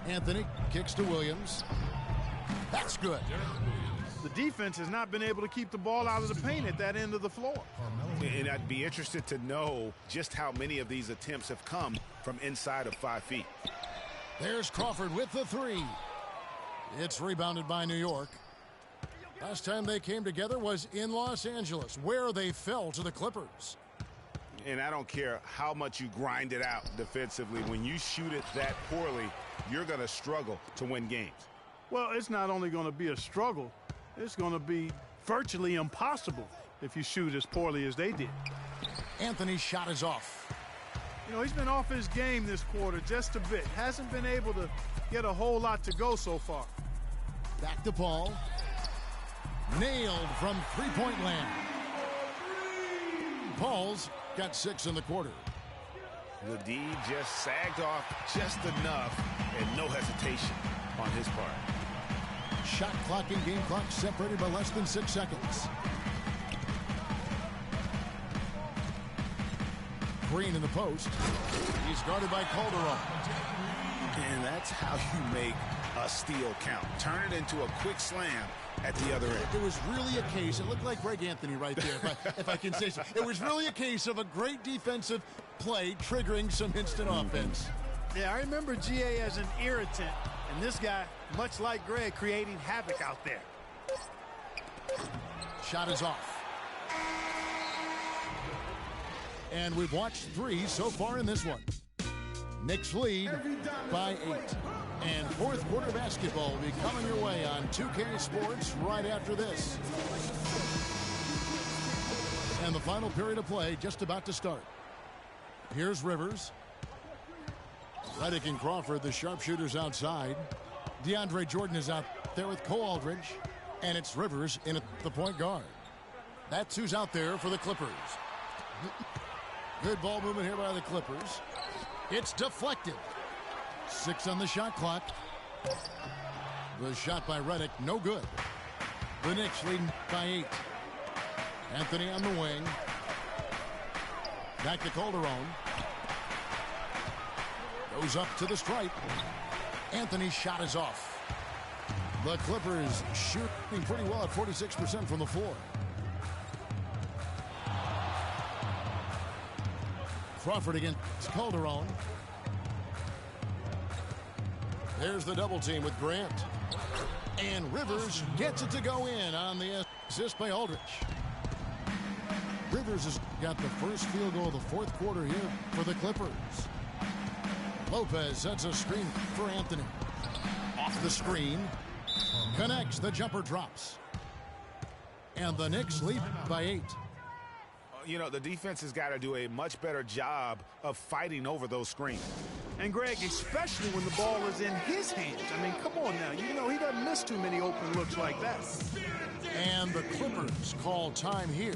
Anthony kicks to Williams. That's good. The defense has not been able to keep the ball out of the paint at that end of the floor. And I'd be interested to know just how many of these attempts have come from inside of 5 feet. There's Crawford with the 3. It's rebounded by New York. Last time they came together was in Los Angeles, where they fell to the Clippers. And I don't care how much you grind it out defensively. When you shoot it that poorly, you're going to struggle to win games. Well, it's not only going to be a struggle, it's going to be virtually impossible if you shoot as poorly as they did. Anthony's shot is off. You know, he's been off his game this quarter just a bit. Hasn't been able to get a whole lot to go so far. Back to Paul. Nailed from three-point land. Paul's got 6 in the quarter. The D just sagged off just enough, and no hesitation on his part. Shot clock and game clock separated by less than 6 seconds. Green in the post. He's guarded by Calderon. And that's how you make a steal count. Turn it into a quick slam at the other end. It was really a case, it looked like Greg Anthony right there, if I can say so. It was really a case of a great defensive play triggering some instant offense. Yeah, I remember GA as an irritant, and this guy, much like Greg, creating havoc out there. Shot is off. And we've watched 3 so far in this one. Knicks lead by 8. And fourth quarter basketball will be coming your way on 2K Sports right after this. And the final period of play just about to start. Here's Rivers. Redick and Crawford, the sharpshooters outside. DeAndre Jordan is out there with Cole Aldridge. And it's Rivers in at the point guard. That's who's out there for the Clippers. Good ball movement here by the Clippers. It's deflected. 6 on the shot clock. The shot by Redick, no good. The Knicks leading by 8. Anthony on the wing. Back to Calderon. Goes up to the stripe. Anthony's shot is off. The Clippers shooting pretty well at 46% from the floor. Crawford against Calderon. There's the double team with Grant. And Rivers gets it to go in on the assist by Aldridge. Rivers has got the first field goal of the fourth quarter here for the Clippers. Lopez sets a screen for Anthony. Off the screen. Connects. The jumper drops. And the Knicks lead by 8. You know, the defense has got to do a much better job of fighting over those screens. And Greg, especially when the ball is in his hands. I mean, come on now. You know, he doesn't miss too many open looks like that. And the Clippers call time here.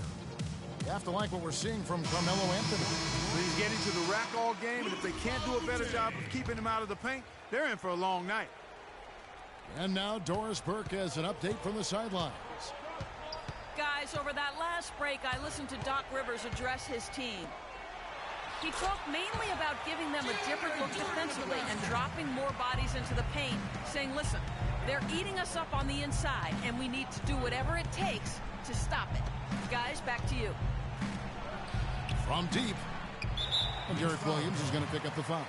You have to like what we're seeing from Carmelo Anthony. He's getting to the rack all game, and if they can't do a better job of keeping him out of the paint, they're in for a long night. And now Doris Burke has an update from the sidelines. Guys, over that last break, I listened to Doc Rivers address his team. He talked mainly about giving them a different look defensively and dropping more bodies into the paint, saying, listen, they're eating us up on the inside, and we need to do whatever it takes to stop it. Guys, back to you. From deep, and Derek Williams is going to pick up the foul.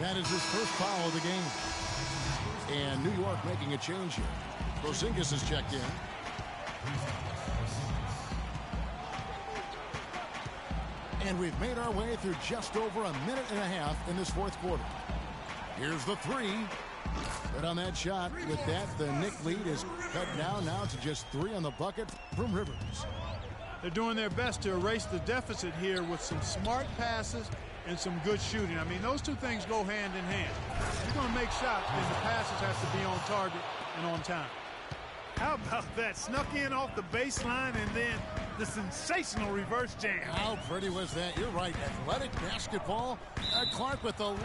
That is his first foul of the game. And New York making a change here. Porzingis has checked in. And we've made our way through just over a minute and a half in this fourth quarter. Here's the 3. But on that shot, with that, the Knick lead is cut down now to just 3 on the bucket from Rivers. They're doing their best to erase the deficit here with some smart passes and some good shooting. I mean, those two things go hand in hand. If you're going to make shots, then the passes have to be on target and on time. How about that? Snuck in off the baseline and then the sensational reverse jam. How pretty was that? You're right. Athletic basketball. Clark with a little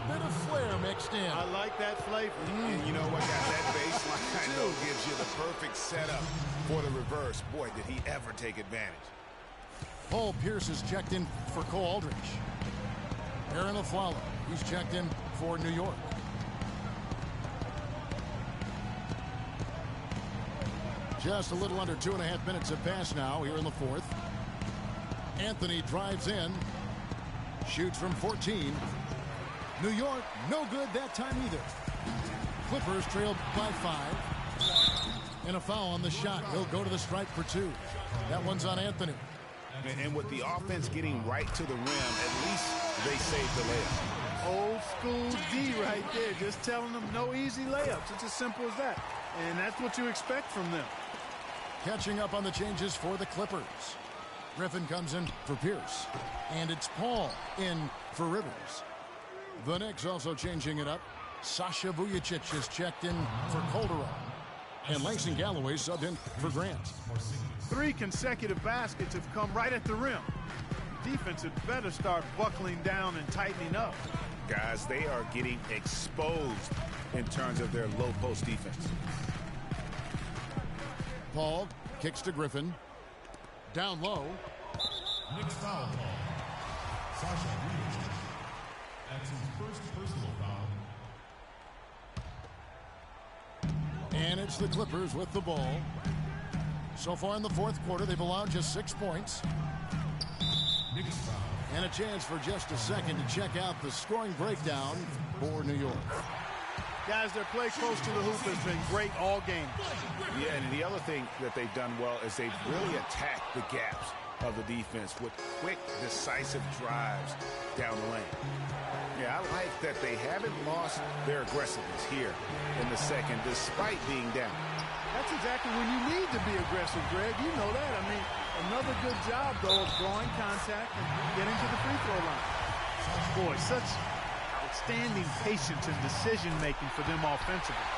bit of flair mixed in. I like that flavor. And you know what, guys? That baseline, I know, gives you the perfect setup for the reverse. Boy, did he ever take advantage. Paul Pierce is checked in for Cole Aldridge. Aaron Aflalo, he's checked in for New York. Just a little under 2.5 minutes have passed now here in the fourth. Anthony drives in. Shoots from 14. New York, no good that time either. Clippers trailed by 5. And a foul on the shot. He'll go to the stripe for 2. That one's on Anthony. And with the offense getting right to the rim, at least they saved the layup. Old school D right there. Just telling them no easy layups. It's as simple as that. And that's what you expect from them. Catching up on the changes for the Clippers. Griffin comes in for Pierce. And it's Paul in for Rivers. The Knicks also changing it up. Sasha Vujicic is checked in for Calderon. And Langston Galloway subbed in for Grant. 3 consecutive baskets have come right at the rim. Defense had better start buckling down and tightening up. guys. They are getting exposed in terms of their low post defense. Paul kicks to Griffin. Down low. Next foul call. Sasha Reed. That's his first personal foul. And it's the Clippers with the ball. So far in the fourth quarter, they've allowed just 6 points. Next foul. And a chance for just a second to check out the scoring breakdown for New York. Guys, their play close to the hoop has been great all game. Yeah, and the other thing that they've done well is they've really attacked the gaps of the defense with quick, decisive drives down the lane. Yeah, I like that they haven't lost their aggressiveness here in the second, despite being down. That's exactly when you need to be aggressive, Greg. You know that. I mean, another good job, though, of drawing contact and getting to the free throw line. Boy, such outstanding patience and decision-making for them offensively.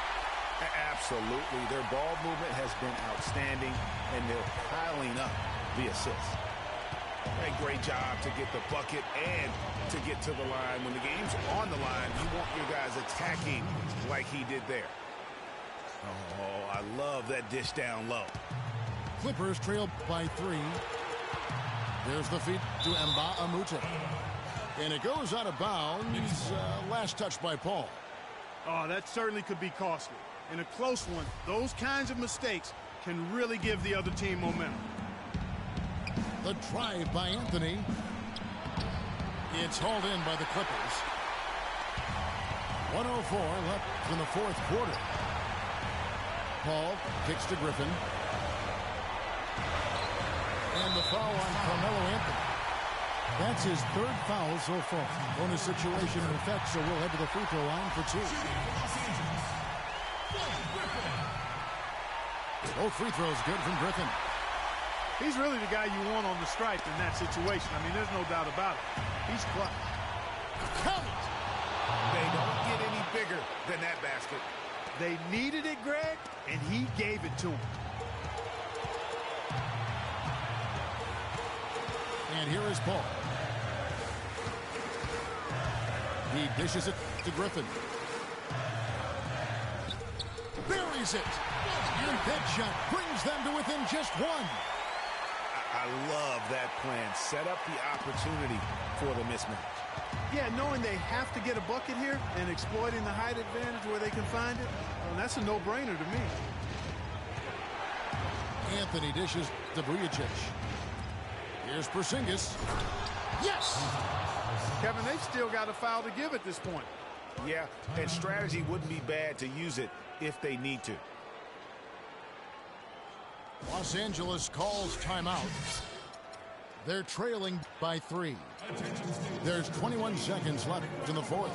Absolutely. Their ball movement has been outstanding, and they're piling up the assists. A great job to get the bucket and to get to the line. When the game's on the line, you want your guys attacking like he did there. Oh, I love that dish down low. Clippers trail by 3. There's the feed to Mbah-a-Moute. And it goes out of bounds. Last touch by Paul. Oh, that certainly could be costly. In a close one, those kinds of mistakes can really give the other team momentum. The drive by Anthony. It's hauled in by the Clippers. 1:04 left in the fourth quarter. Paul kicks to Griffin. And the foul on Carmelo Anthony. That's his third foul so far. Bonus situation in effect, so we'll head to the free throw line for 2. Both free throws good from Griffin. He's really the guy you want on the stripe in that situation. I mean, there's no doubt about it. He's clutch. Count it! They don't get any bigger than that basket. They needed it, Greg, and he gave it to them. And here is Paul. He dishes it to Griffin. Buries it. And that shot brings them to within just 1. I love that plan. Set up the opportunity for the mismatch. Yeah, knowing they have to get a bucket here and exploiting the height advantage where they can find it, well, that's a no-brainer to me. Anthony dishes to Vujacic. Here's Porzingis. Yes! Kevin, they've still got a foul to give at this point. Yeah, and strategy wouldn't be bad to use it if they need to. Los Angeles calls timeout. They're trailing by 3. There's 21 seconds left in the fourth.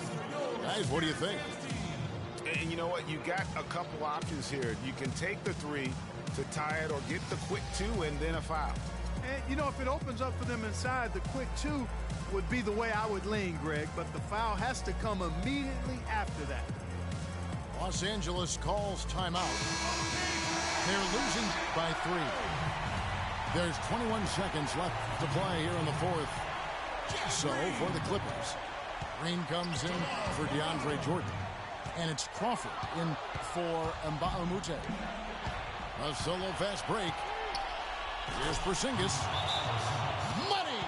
Guys, what do you think? And you know what? You got a couple options here. You can take the 3 to tie it or get the quick 2 and then a foul. And, you know, if it opens up for them inside, the quick 2 would be the way I would lean, Greg. But the foul has to come immediately after that. Los Angeles calls timeout. They're losing by 3. There's 21 seconds left to play here in the fourth. So for the Clippers, Green comes in for DeAndre Jordan. And it's Crawford in for Mbah-a-Moute. A solo fast break. Here's Porzingis. Money!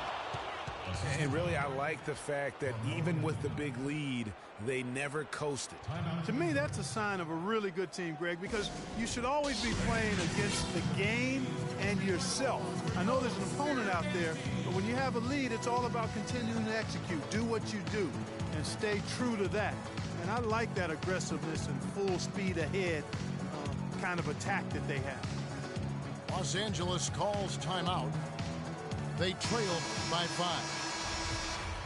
And really, I like the fact that even with the big lead, they never coasted. To me, that's a sign of a really good team, Greg, because you should always be playing against the game and yourself. I know there's an opponent out there, but when you have a lead, it's all about continuing to execute. Do what you do and stay true to that. And I like that aggressiveness and full speed ahead kind of attack that they have. Los Angeles calls timeout. They trail by 5.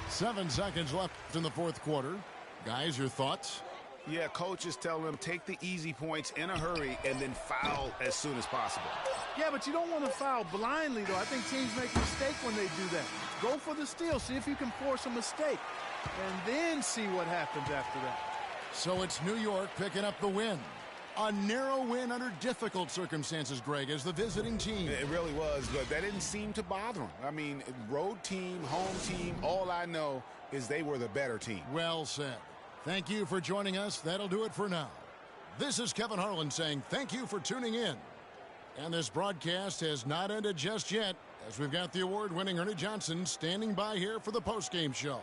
7 seconds left in the fourth quarter. Guys, your thoughts? Yeah, coaches tell them take the easy points in a hurry and then foul as soon as possible. Yeah, but you don't want to foul blindly, though. I think teams make a mistake when they do that. Go for the steal. See if you can force a mistake. And then see what happens after that. So it's New York picking up the win. A narrow win under difficult circumstances, Greg, as the visiting team. It really was, but that didn't seem to bother them. I mean, road team, home team, all I know is they were the better team. Well said. Thank you for joining us. That'll do it for now. This is Kevin Harlan saying thank you for tuning in. And this broadcast has not ended just yet, as we've got the award-winning Ernie Johnson standing by here for the postgame show.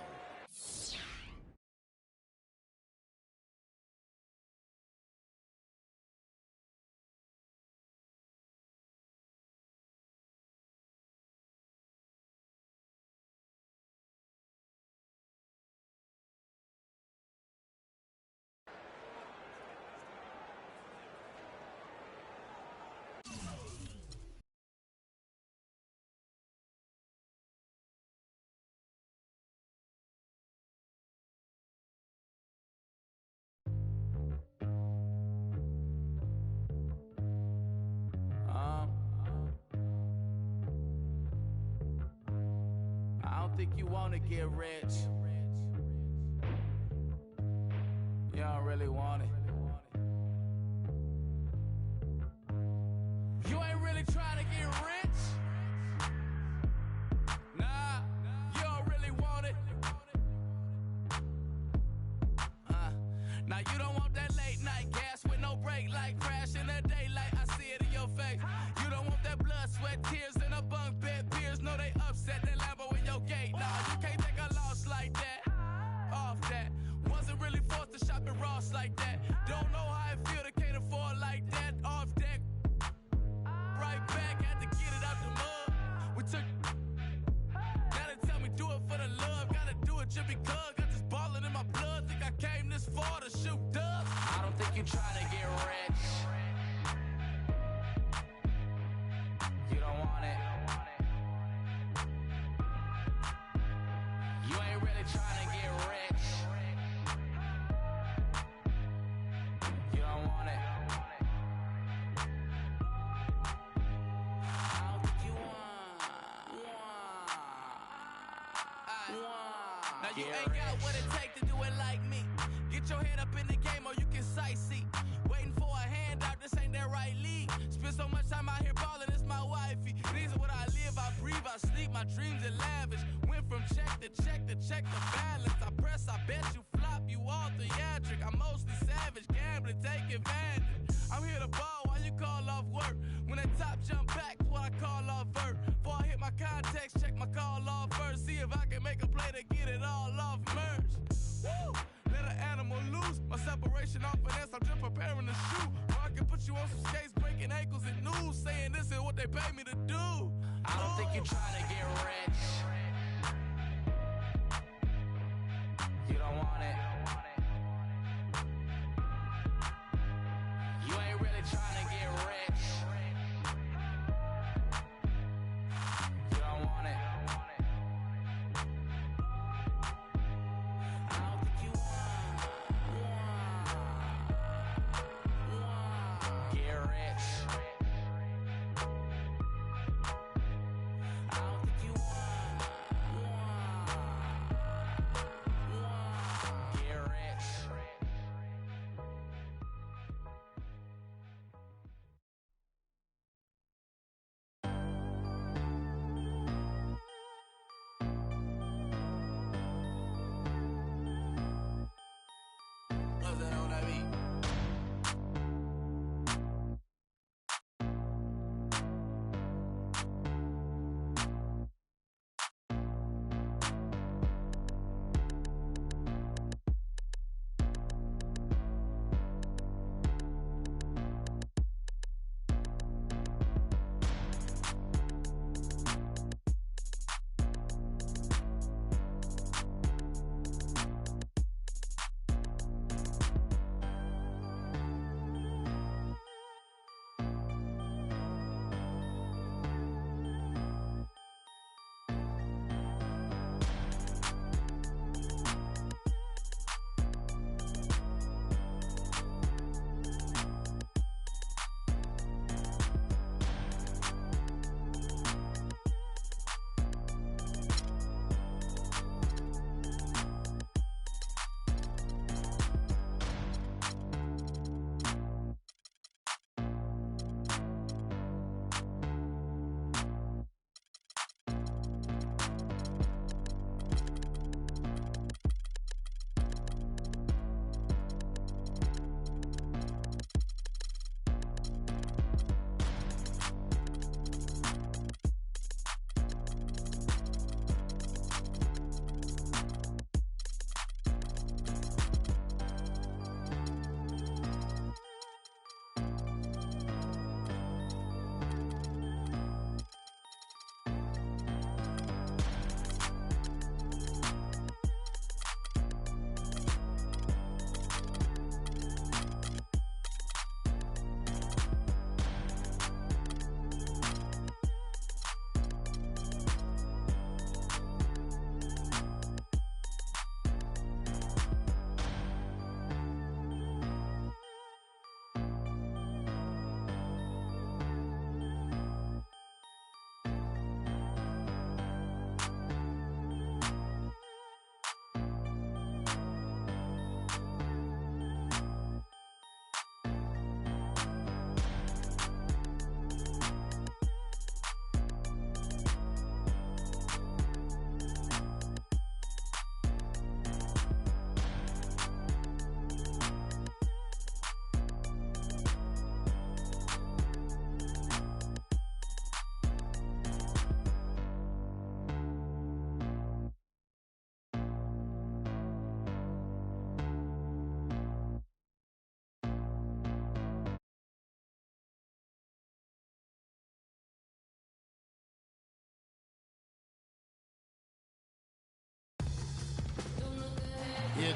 Think you want to get rich. You don't really want it. You ain't really trying to get rich. Nah, you don't really want it. Now you don't want that late night gas with no break, like crash in the daylight. I see it in your face. You don't want that blood, sweat, tears in a bunk bed. Peers know they upset. That Lambo in your gate. Nah, you can't take a loss like that. Off that. Wasn't really forced to shop at Ross like that. Don't know how it feel to can't afford like that. Off deck. Right back, had to get it out the mud. We took. Now they tell me do it for the love. Gotta do it just because. Got this ballin' in my blood. Think I came this far to shoot dubs. I don't think you trying to get rich. You don't want it. You ain't really trying to get rich. You don't want it. I don't think you want. Now you ain't got what it takes to do it like me. Get your head up in the game or you can sightsee. Waiting for a handout, this ain't that right league. Spend so much time out here ballin', it's my wifey. These are what I live, I breathe, I sleep, my dreams are lavish. Went from check to check to check the balance. I press, I bet you flop, you all theatric. I'm mostly savage, gambling, take advantage. I'm here to ball while you call off work. When that top jump back, what I call off vert. Before I hit my context, check my call off first. See if I can make a play to get it all off merge. Woo! Let an animal loose. My separation off finesse, I'm just preparing to shoot. Or I can put you on some skates, breaking ankles and news, saying this is what they pay me to do. I don't think you're trying to get rich. You don't want it. You ain't really trying to get rich. You don't want it. I don't think you want. Get rich. I don't think you want. Get rich. What's that on that beat?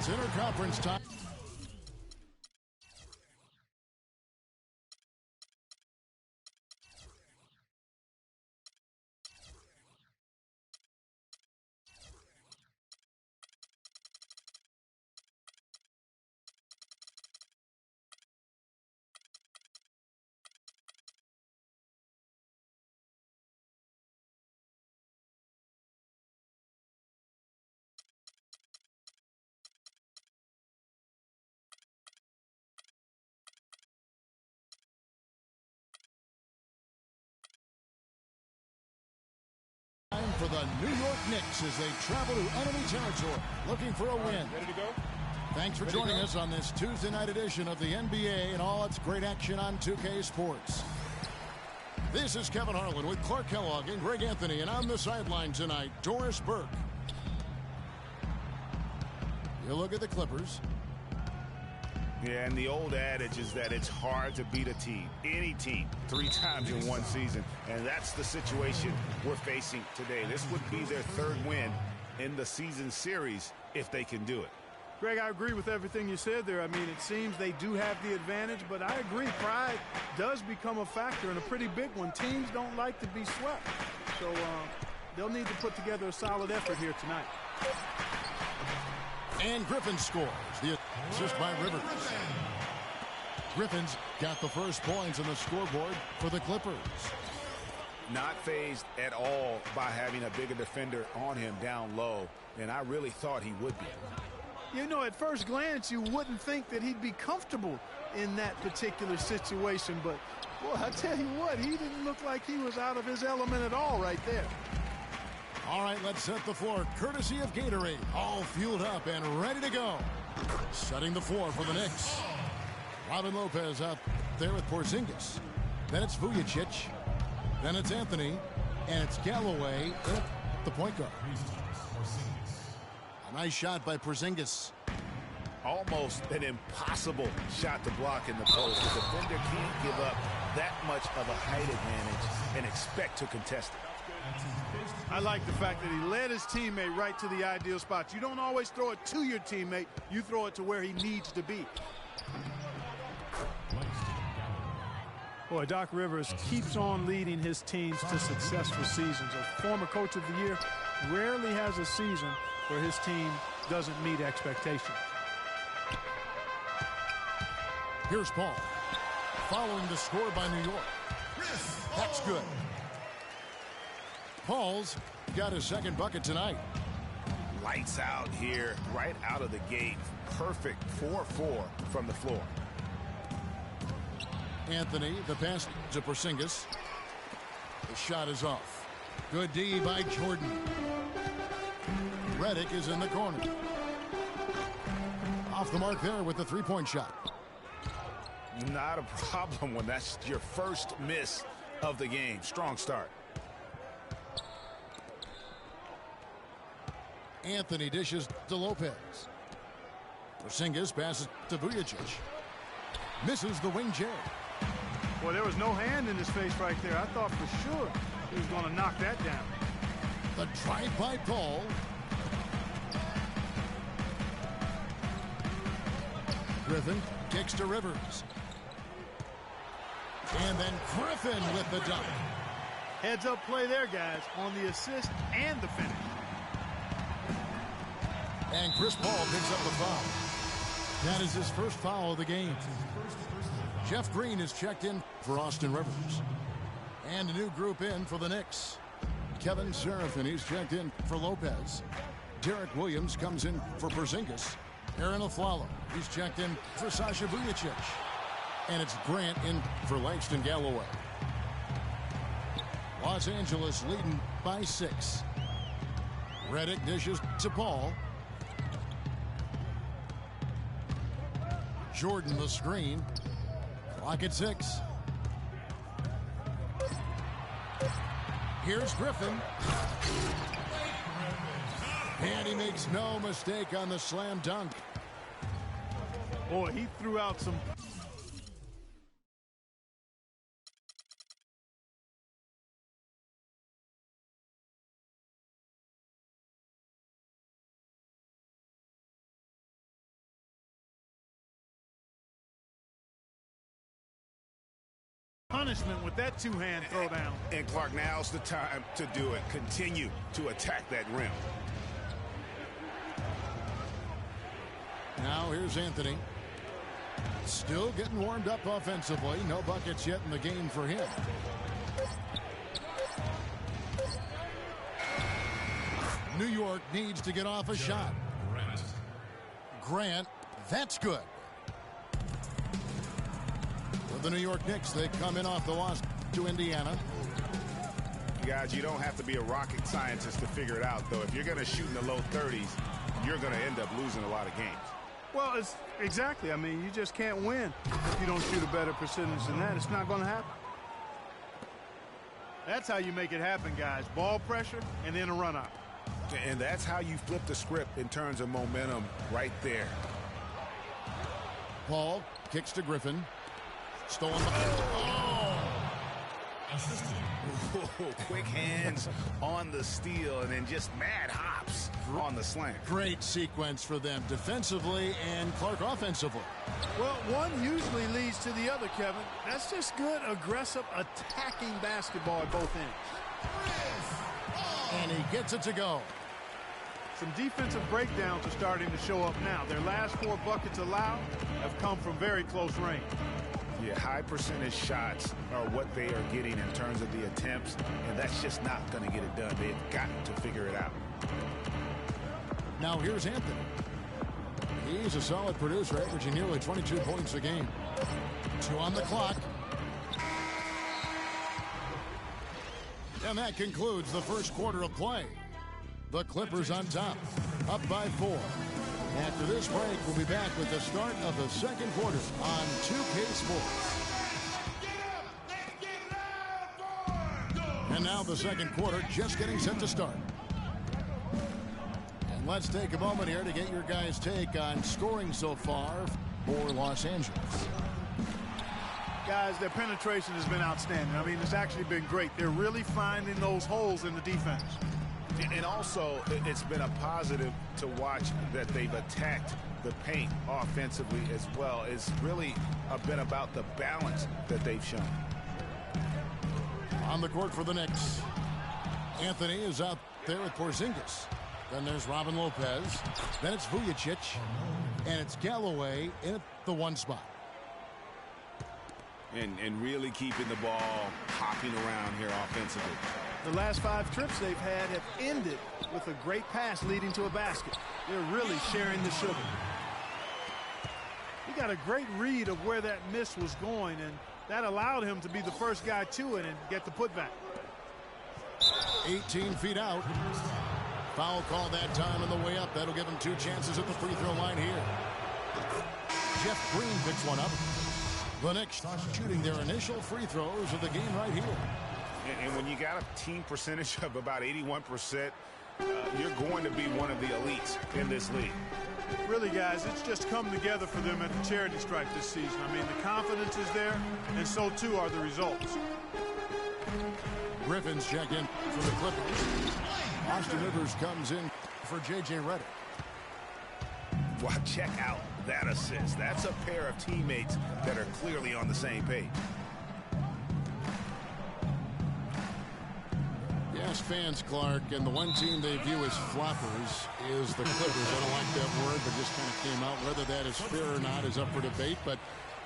It's interconference time. For the New York Knicks as they travel to enemy territory looking for a win. Ready to go? Thanks for joining us on this Tuesday night edition of the NBA and all its great action on 2K Sports. This is Kevin Harlan with Clark Kellogg and Greg Anthony, and on the sideline tonight, Doris Burke. You look at the Clippers. Yeah, and the old adage is that it's hard to beat a team, any team, 3 times in one season. And that's the situation we're facing today. This would be their 3rd win in the season series if they can do it. Greg, I agree with everything you said there. I mean, it seems they do have the advantage, but I agree, pride does become a factor and a pretty big one. Teams don't like to be swept. So they'll need to put together a solid effort here tonight. And Griffin scores. The assist by Rivers. Griffin's got the first points on the scoreboard for the Clippers. Not fazed at all by having a bigger defender on him down low, and I really thought he would be. You know, at first glance, you wouldn't think that he'd be comfortable in that particular situation, but, boy, I tell you what, he didn't look like he was out of his element at all right there. All right, let's set the floor courtesy of Gatorade. All fueled up and ready to go. Setting the floor for the Knicks. Robin Lopez out there with Porzingis. Then it's Vujicic. Then it's Anthony. And it's Galloway at the point guard. A nice shot by Porzingis. Almost an impossible shot to block in the post. The defender can't give up that much of a height advantage and expect to contest it. I like the fact that he led his teammate right to the ideal spot. You don't always throw it to your teammate. You throw it to where he needs to be. Boy, Doc Rivers keeps on leading his teams to successful seasons. A former coach of the year rarely has a season where his team doesn't meet expectations. Here's Paul. Following the score by New York. That's good. Paul's got his 2nd bucket tonight. Lights out here, right out of the gate. Perfect 4-4 from the floor. Anthony, the pass to Porzingis. The shot is off. Good D by Jordan. Redick is in the corner. Off the mark there with the 3-point shot. Not a problem when that's your first miss of the game. Strong start. Anthony dishes to Lopez. Porzingis passes to Vujicic. Misses the wing J. Boy, there was no hand in his face right there. I thought for sure he was going to knock that down. The drive by Paul. Griffin kicks to Rivers. And then Griffin with the dunk. Heads up play there, guys, on the assist and the finish. And Chris Paul picks up the foul. That is his first foul of the game. Jeff Green is checked in for Austin Rivers. And a new group in for the Knicks. Kevin Seraphin, he's checked in for Lopez. Derek Williams comes in for Porzingis. Aaron Aflalo, he's checked in for Sasha Vujicic. And it's Grant in for Langston Galloway. Los Angeles leading by 6. Redick dishes to Paul. Jordan the screen. Clock at 6. Here's Griffin. And he makes no mistake on the slam dunk. Boy, he threw out some punishment with that two-hand throwdown. And Clark, now's the time to do it. Continue to attack that rim. Now here's Anthony. Still getting warmed up offensively. No buckets yet in the game for him. New York needs to get off a shot. Grant, that's good. For the New York Knicks, they come in off the loss to Indiana. Guys, you don't have to be a rocket scientist to figure it out, though. If you're going to shoot in the low 30s, you're going to end up losing a lot of games. Well, it's exactly. I mean, you just can't win if you don't shoot a better percentage than that. It's not going to happen. That's how you make it happen, guys. Ball pressure and then a run out. And that's how you flip the script in terms of momentum right there. Paul kicks to Griffin. Stolen by... Oh! Quick hands on the steal and then just mad hops on the slant. Great sequence for them defensively and Clark offensively. Well, one usually leads to the other, Kevin. That's just good, aggressive, attacking basketball at both ends. And he gets it to go. Some defensive breakdowns are starting to show up now. Their last 4 buckets allowed have come from very close range. Yeah, high percentage shots are what they are getting in terms of the attempts, and that's just not going to get it done. They've got to figure it out. Now here's Anthony. He's a solid producer, averaging nearly 22 points a game. 2 on the clock. And that concludes the first quarter of play. The Clippers on top, up by 4. After this break, we'll be back with the start of the second quarter on 2K Sports. And now the second quarter just getting set to start. And let's take a moment here to get your guys' take on scoring so far for Los Angeles. Guys, their penetration has been outstanding. I mean, it's actually been great. They're really finding those holes in the defense. And also, it's been a positive to watch that they've attacked the paint offensively as well. It's really been about the balance that they've shown. On the court for the Knicks, Anthony is out there with Porzingis. Then there's Robin Lopez. Then it's Vujacic. And it's Galloway in at the 1 spot. And really keeping the ball hopping around here offensively. The last 5 trips they've had have ended with a great pass leading to a basket. They're really sharing the sugar. He got a great read of where that miss was going, and that allowed him to be the first guy to it and get the putback. 18 feet out. Foul call that time on the way up. That'll give him 2 chances at the free throw line here. Jeff Green picks one up. The Knicks shooting their initial free throws of the game right here. And when you got a team percentage of about 81%, you're going to be one of the elites in this league. Really, guys, it's just come together for them at the charity stripe this season. I mean, the confidence is there, and so too are the results. Griffin's check in for the Clippers. Austin Rivers comes in for J.J. Redick. Well, check out that assist. That's a pair of teammates that are clearly on the same page. Yes, fans, Clark, and the one team they view as floppers is the Clippers. I don't like that word, but just kind of came out. Whether that is fair or not is up for debate, but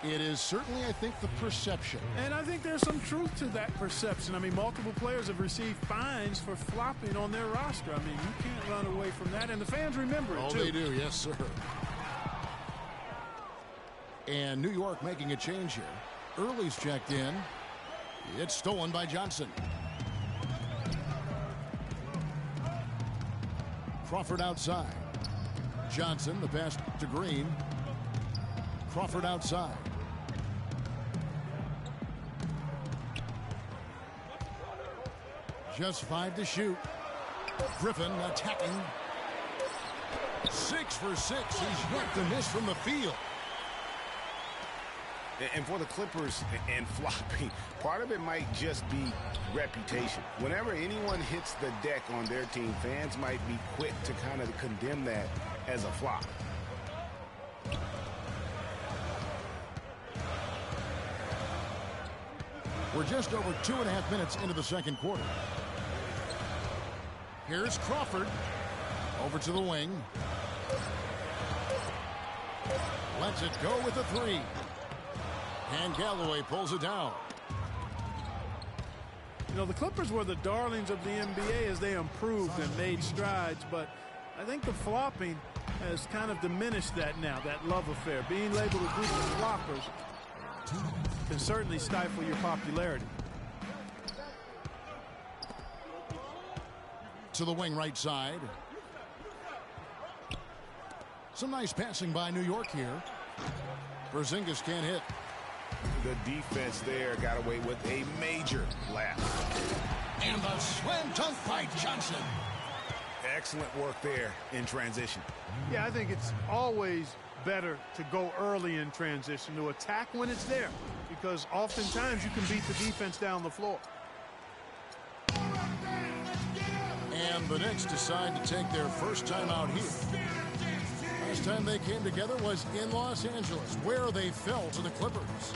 it is certainly, I think, the perception. And I think there's some truth to that perception. I mean, multiple players have received fines for flopping on their roster. I mean, you can't run away from that, and the fans remember it, too. Oh, they do, yes, sir. And New York making a change here. Early's checked in. It's stolen by Johnson. Crawford outside. Johnson, the pass to Green. Crawford outside. Just 5 to shoot. Griffin attacking. 6 for 6. He's yet to miss from the field. And for the Clippers and flopping, part of it might just be reputation. Whenever anyone hits the deck on their team, fans might be quick to kind of condemn that as a flop. We're just over 2.5 minutes into the second quarter. Here's Crawford. Over to the wing. Lets it go with a three. And Galloway pulls it down. You know, the Clippers were the darlings of the NBA as they improved and made strides, but I think the flopping has kind of diminished that now, that love affair. Being labeled a group of floppers can certainly stifle your popularity. To the wing right side. Some nice passing by New York here. Porzingis can't hit. The defense there got away with a major lapse. And the slam dunk by Johnson. Excellent work there in transition. Yeah, I think it's always better to go early in transition, to attack when it's there, because oftentimes you can beat the defense down the floor. And the Knicks decide to take their first time out here. Last time they came together was in Los Angeles, where they fell to the Clippers.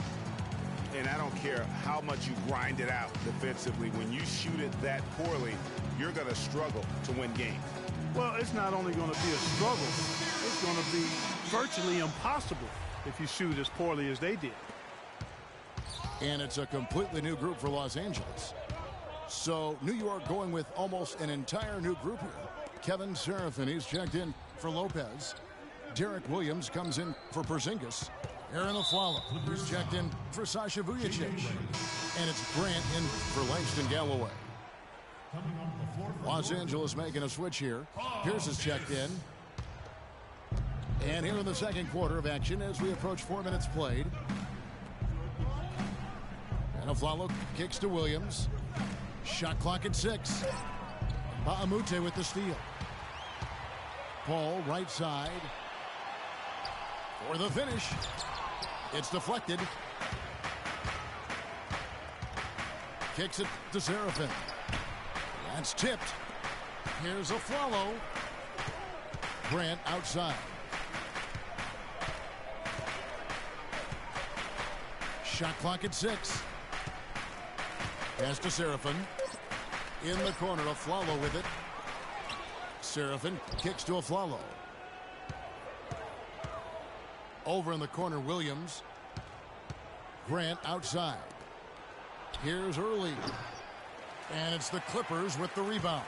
And I don't care how much you grind it out defensively. When you shoot it that poorly, you're going to struggle to win games. Well, it's not only going to be a struggle, it's going to be virtually impossible if you shoot as poorly as they did. And it's a completely new group for Los Angeles. So New York going with almost an entire new group here. Kevin Serafin, he's checked in for Lopez. Derek Williams comes in for Porzingis. Aaron Aflalo, who's checked in for Sasha Vujacic. And it's Grant in for Langston Galloway. Los Angeles making a switch here. Pierce is checked in. And here in the second quarter of action as we approach 4 minutes played. And Aflalo kicks to Williams. Shot clock at 6. Baamute with the steal. Paul right side. For the finish. It's deflected. Kicks it to Serafin. That's tipped. Here's Aflalo. Grant outside. Shot clock at 6. Pass to Serafin. In the corner, Aflalo with it. Serafin kicks to Aflalo. Over in the corner, Williams. Grant outside. Here's Early. And it's the Clippers with the rebound.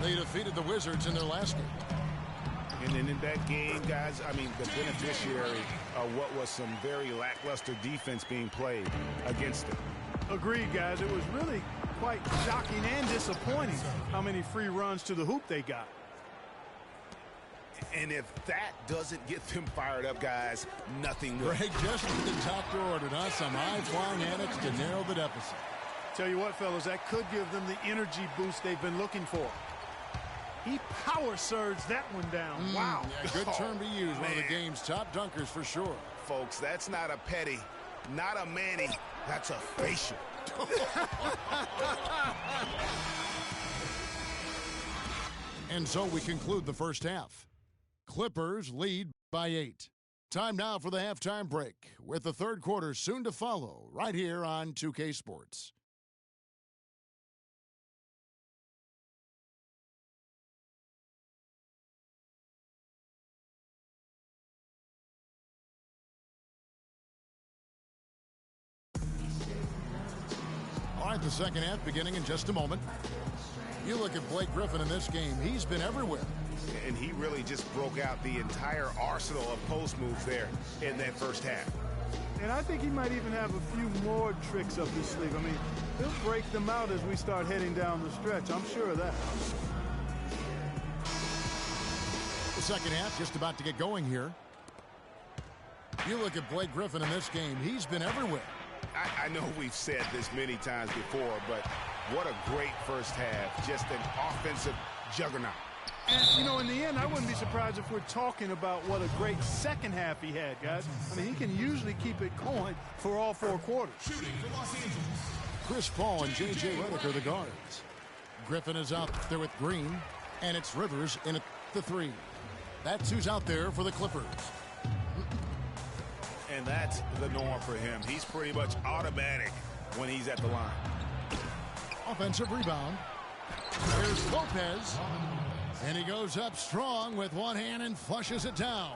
They defeated the Wizards in their last game. And then in that game, guys, I mean, the beneficiary of what was some very lackluster defense being played against them. Agreed, guys. It was really quite shocking and disappointing how many free runs to the hoop they got. And if that doesn't get them fired up, guys, nothing will. Greg just the doctor ordered us some high-flying antics to narrow the deficit. Tell you what, fellas, that could give them the energy boost they've been looking for. He power surged that one down. Wow. Yeah, good term to use. One of the game's top dunkers for sure. Folks, that's not a petty, not a Manny. That's a facial. And so we conclude the first half. Clippers lead by 8. Time now for the halftime break, with the third quarter soon to follow right here on 2K Sports. All right, the second half beginning in just a moment. You look at Blake Griffin in this game. He's been everywhere. And he really just broke out the entire arsenal of post moves there in that first half. And I think he might even have a few more tricks up his sleeve. I mean, he'll break them out as we start heading down the stretch. I'm sure of that. The second half just about to get going here. You look at Blake Griffin in this game. He's been everywhere. I know we've said this many times before, but what a great first half. Just an offensive juggernaut. And, you know, in the end, I wouldn't be surprised if we're talking about what a great second half he had, guys. I mean, he can usually keep it going for all 4 quarters. Shooting for Los Angeles. Chris Paul and J.J. Redick are the guards. Griffin is out there with Green, and it's Rivers in at the 3. That's who's out there for the Clippers. And that's the norm for him. He's pretty much automatic when he's at the line. Offensive rebound. Here's Lopez. And he goes up strong with one hand and flushes it down.